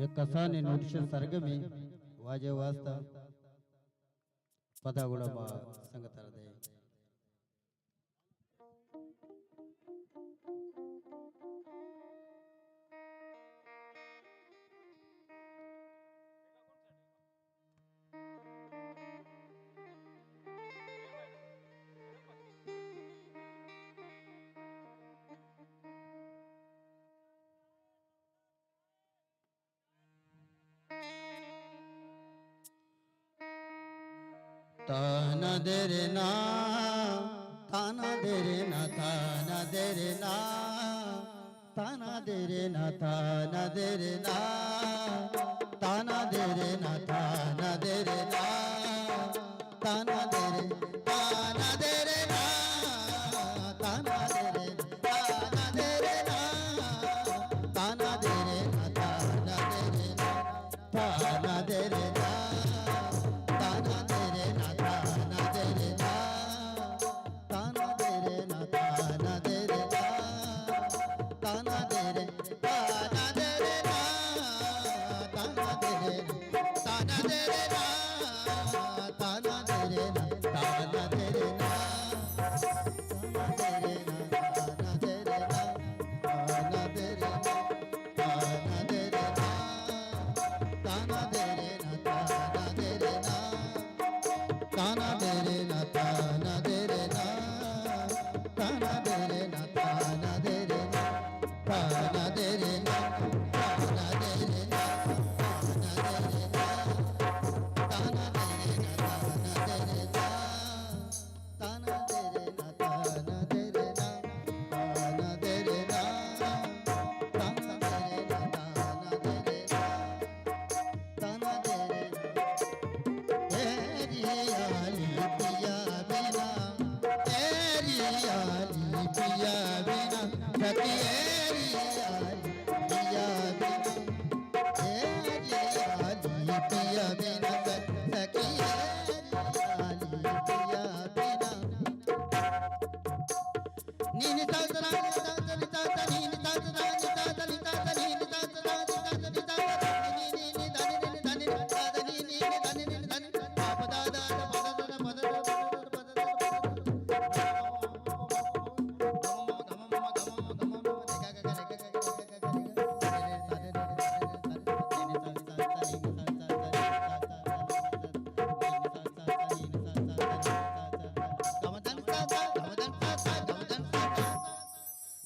एक कसाने नोटिशन सरग में वाजे वास्ता पता गुड़ा मा संगतर दे ताना दे रे ना ताना दे रे ना ताना दे रे ना ताना दे रे ना ताना दे रे ना ताना दे रे ना ताना दे रे ना ताना दे रे ताना दे रे ना ताना दे रे ताना दे रे ना ताना दे रे ना ताना दे रे ना ताना दे रे ना ताना दे रे ना ताना दे रे ना ताना दे रे ना ताना दे रे ना ताना दे रे ताना दे रे ना ताना दे रे ताना दे रे ना ताना दे रे ना ताना दे रे ना ताना दे रे ना ताना दे रे ना ताना दे रे ना ताना दे रे ना ताना दे रे ना ताना दे रे ना ताना दे रे ना ताना दे रे ना ताना दे रे ना ताना दे रे ना ताना दे रे ना ताना दे रे ना ताना दे रे ना ताना दे रे तेरी आली पिया बिना तेरी आली पिया बिना सखिएरी आली पिया बिना तेरी आली पिया बिना सखिएरी आली पिया बिना नीनी तातरा नीनी तातरा नीनी तातरा नीनी तातरा नीनी तातरा नीनी तातरा नीनी तातरा नीनी दानी दानी दानी नीनी दानी दानी पाप दादा पदा पदा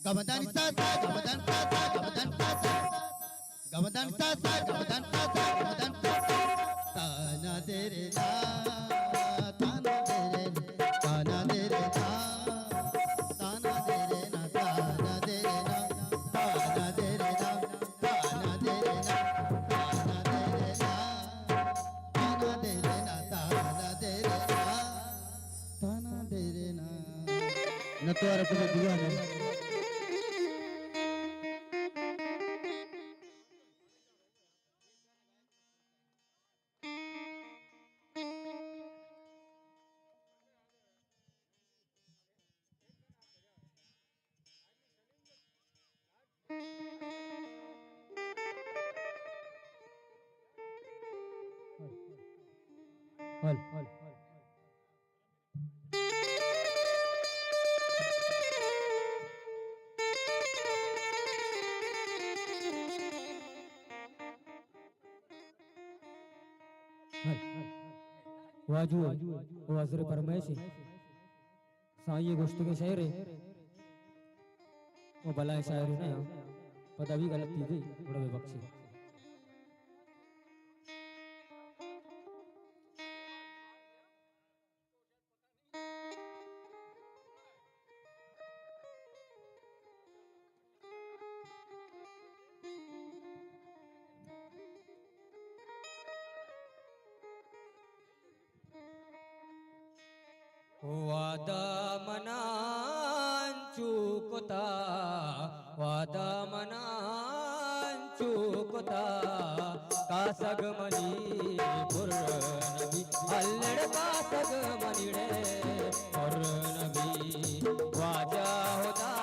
Gamadan tata gamadan tata gamadan tata gamadan tata gamadan tata gamadan tata tana de re na tana de re tana de re na tana de re na tana de re na tana de re na tana de re na tana de re na tana de re na tana de re na tana de re na Natwar को दीवाना हल हल वाजू वाजरे परमेशी साई गोष्ट के शायर है वो भला है शायर ना पता भी गलत थी गई थोड़ा बेबख्शी वादा मनान चुकता वादा मनान चुकता कासग मनी पुर नबी अल्लड़ कासग मनीड़े पुर नबी वाजा होता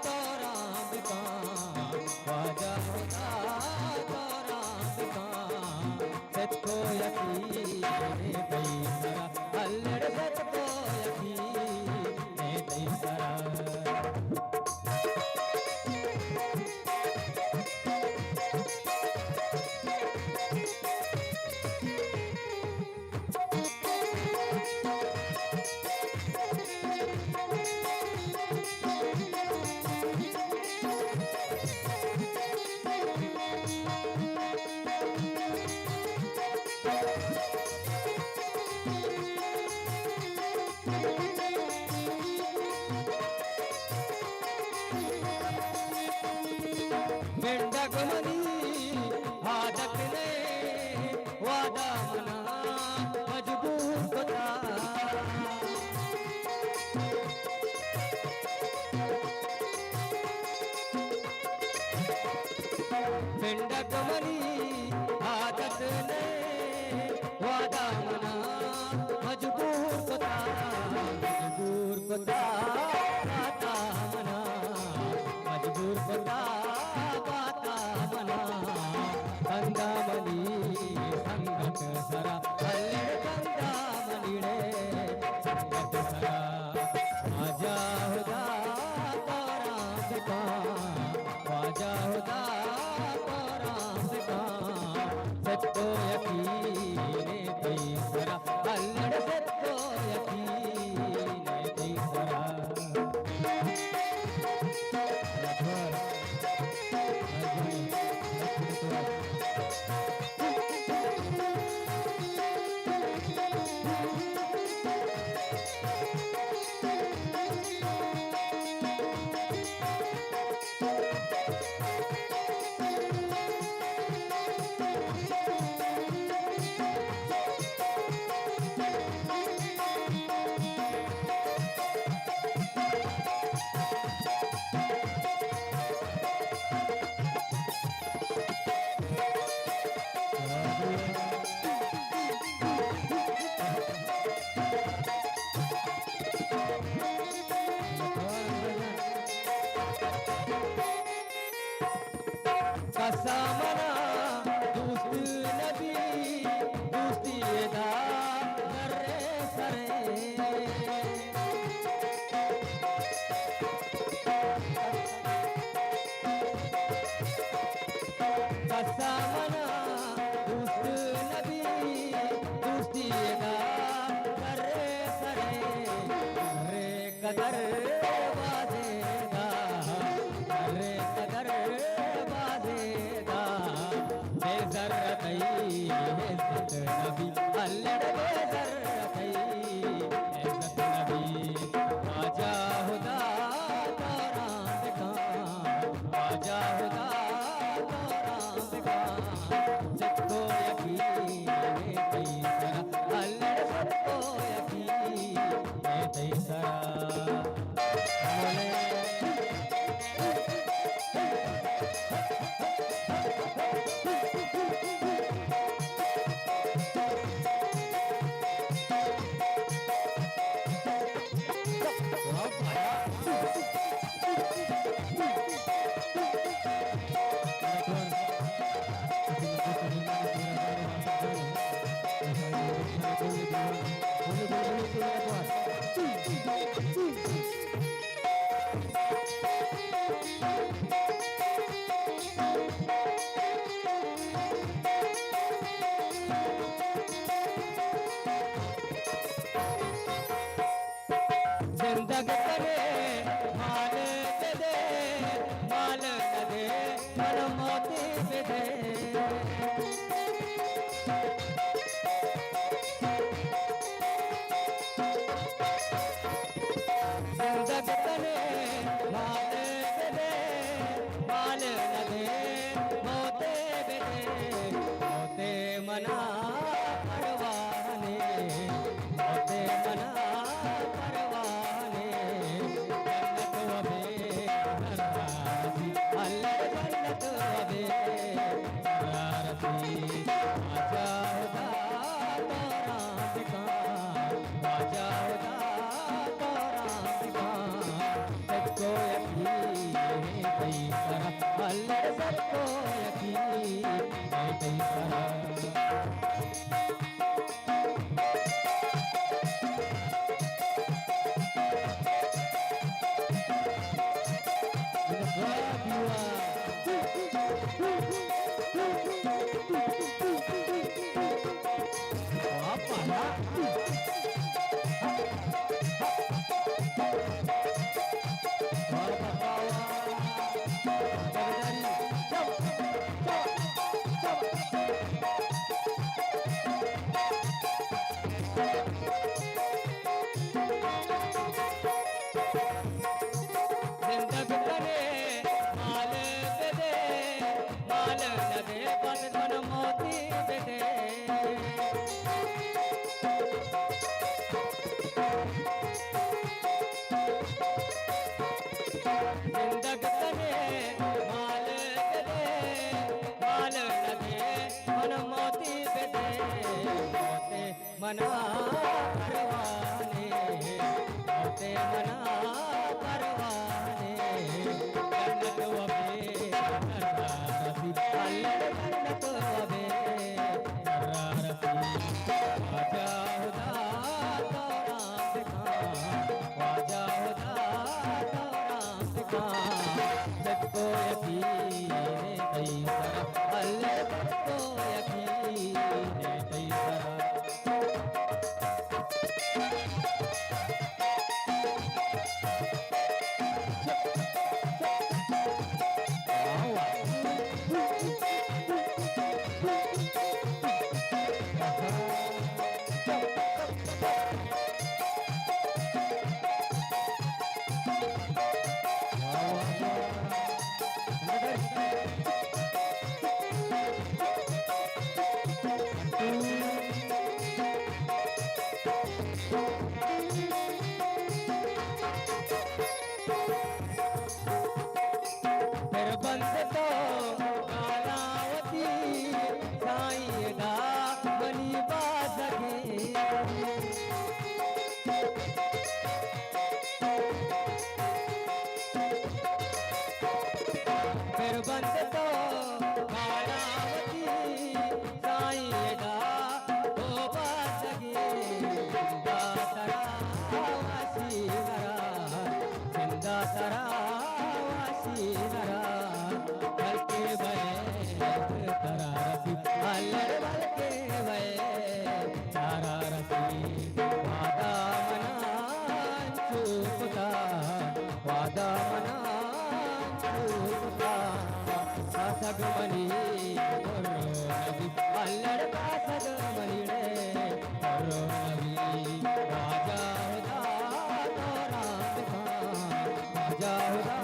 तो राम का वाजा होता तो राम का सबको यकीन पैसरा अल्लड़ सबको मनी आदत नहीं वादा मना मजबूर कोता बाता मना मजबूर कोता बाता मना कंदा मनी संगत सरा अल्ले कंदा मनीड़े संगत सरा आजा हुदा तोरा सिका आजा हुदा तोरा सिका सत्तो यकीने तीसरा अल्लड़ सत्तो यकीने तीसरा कसामना दोस्त नबी दोस्ती दा नरे सरे कसामना दोस्त नबी दोस्ती दा नरे सरे रे कदर वाजेदा रे कदर वाजेदा बेजरतई इज्जत नबी अल्लड़ बेजरतई इज्जत नबी आजा हुदा तोरा सिका आजा हुदा तोरा सिका सत्तो यकीने तीसरा अल्लड़ सत्तो यकीने तीसरा जिंदग करे माल दे माल न दे मन मोती दे जिंदग करे माल दे माल न दे मोते दे मोते मना परवाने मोते मना परवाने मना परवाने होते मना परवाने जन्नत वबे रसी अल्लाह जन्नत वबे रसी वाजा हुदा तौरात खां वाजा हुदा तौरात खां सबको यकीन तई सरा अल्लाह सबको यकीन तई सरा फिर बंद तो कालावती साईं दा बनी बासके फिर बंद तो कालावती साईं दा ओ बासके जिंदा तरा वासी नरा जिंदा तरा वासी नरा बल्के भय तरा रसी अल्लड़ बल्के भय तारा रसी वादा मना चूकता वादा मना चूकता सग मनी नबी अल्लड़ का सग मनी रे करो नबी वाजा हुदा तौरात खां वाजा हुदा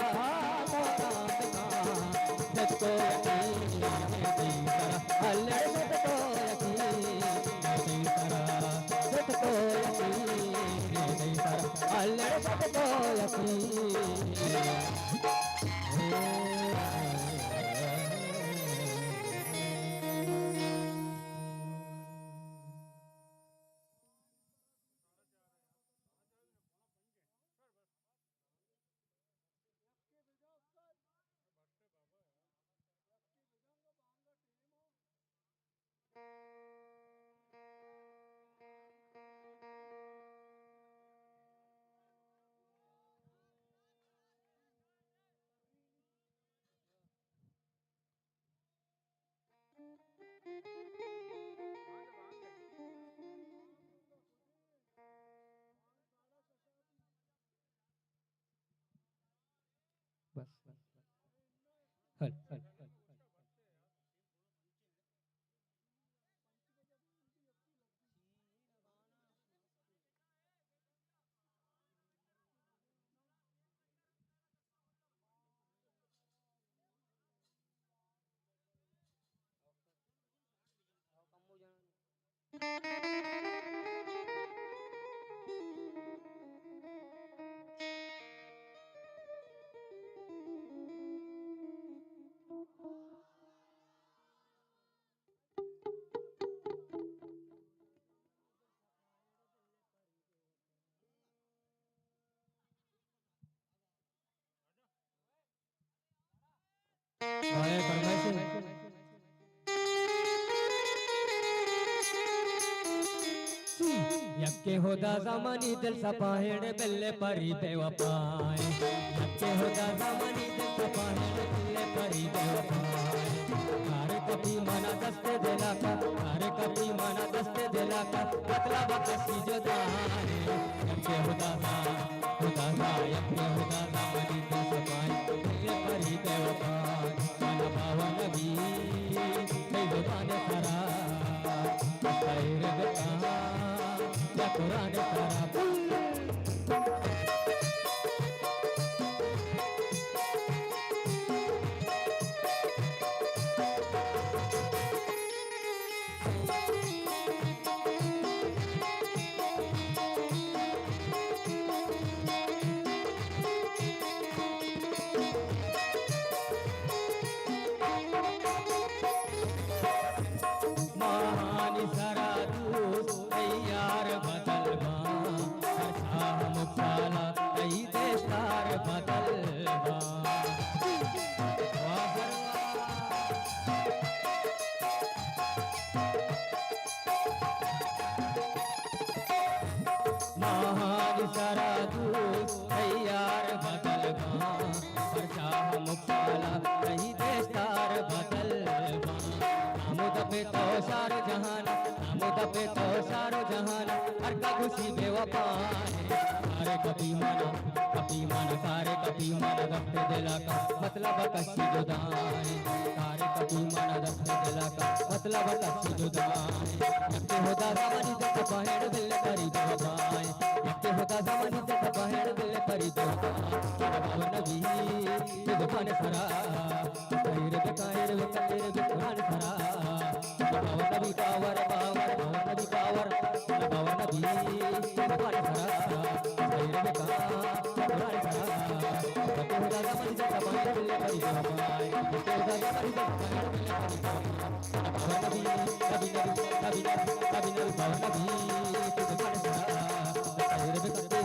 तौरात खां सबको यकीन दी सरा अल्लड़ सबको यकीन दी सरा सबको यकीन दी सरा अल्लड़ सबको यकीन बस हल हल यक्के होदा ज़मानी दिल सपाहेड़ बिल्ले परी बेवफाए यक्के होदा ज़मानी दिल सपाहेड़ बिल्ले परी बेवफाए कार कभी मना दस्ते दिला का कार कभी मना दस्ते दिला का पतला बकसी जुदाने यक्के होदा यक्के होदा ज़मानी दिल सपाहेड़ बिल्ले परी बेवफाए मन बावा नबी कई दुकान सरा खैर बेका या कुरान खराब महानी सरा दूस महान सारा दूस तैयार बदल पर शाह मुक्ताला नहीं देस्तार बदल नामुद पे तो सारो जहान नामुद पे तो सारो जहान हर का खुशी बेवफाए सारे कभी मन सारे कभी मन दफ्ते दिला का मतलब कशी जुदाई सारे कभी मन दफ्ते दिला का मतलब कशी जुदाई यक्के होता ज़मानी तक पहड़ दिल करी बेवफाए यक्के होता ज़मानी तक पहड़ दिल करी बेवफाए बाबा नबी ये दुकान सरा खैर बेकायर बेकायर दुकान सरा बाबा नबी पावर नबी पावर बाबा नबी दुकान सरा खैर बेकार दुकान सरा यक्के होता ज़मानी तक पहड़ दिल करी बेवफाए यक्के होता ज़मानी तक पहड़ दिल करी बेवफाए नबी बाबा नबी दुकान सरा खैर बेकार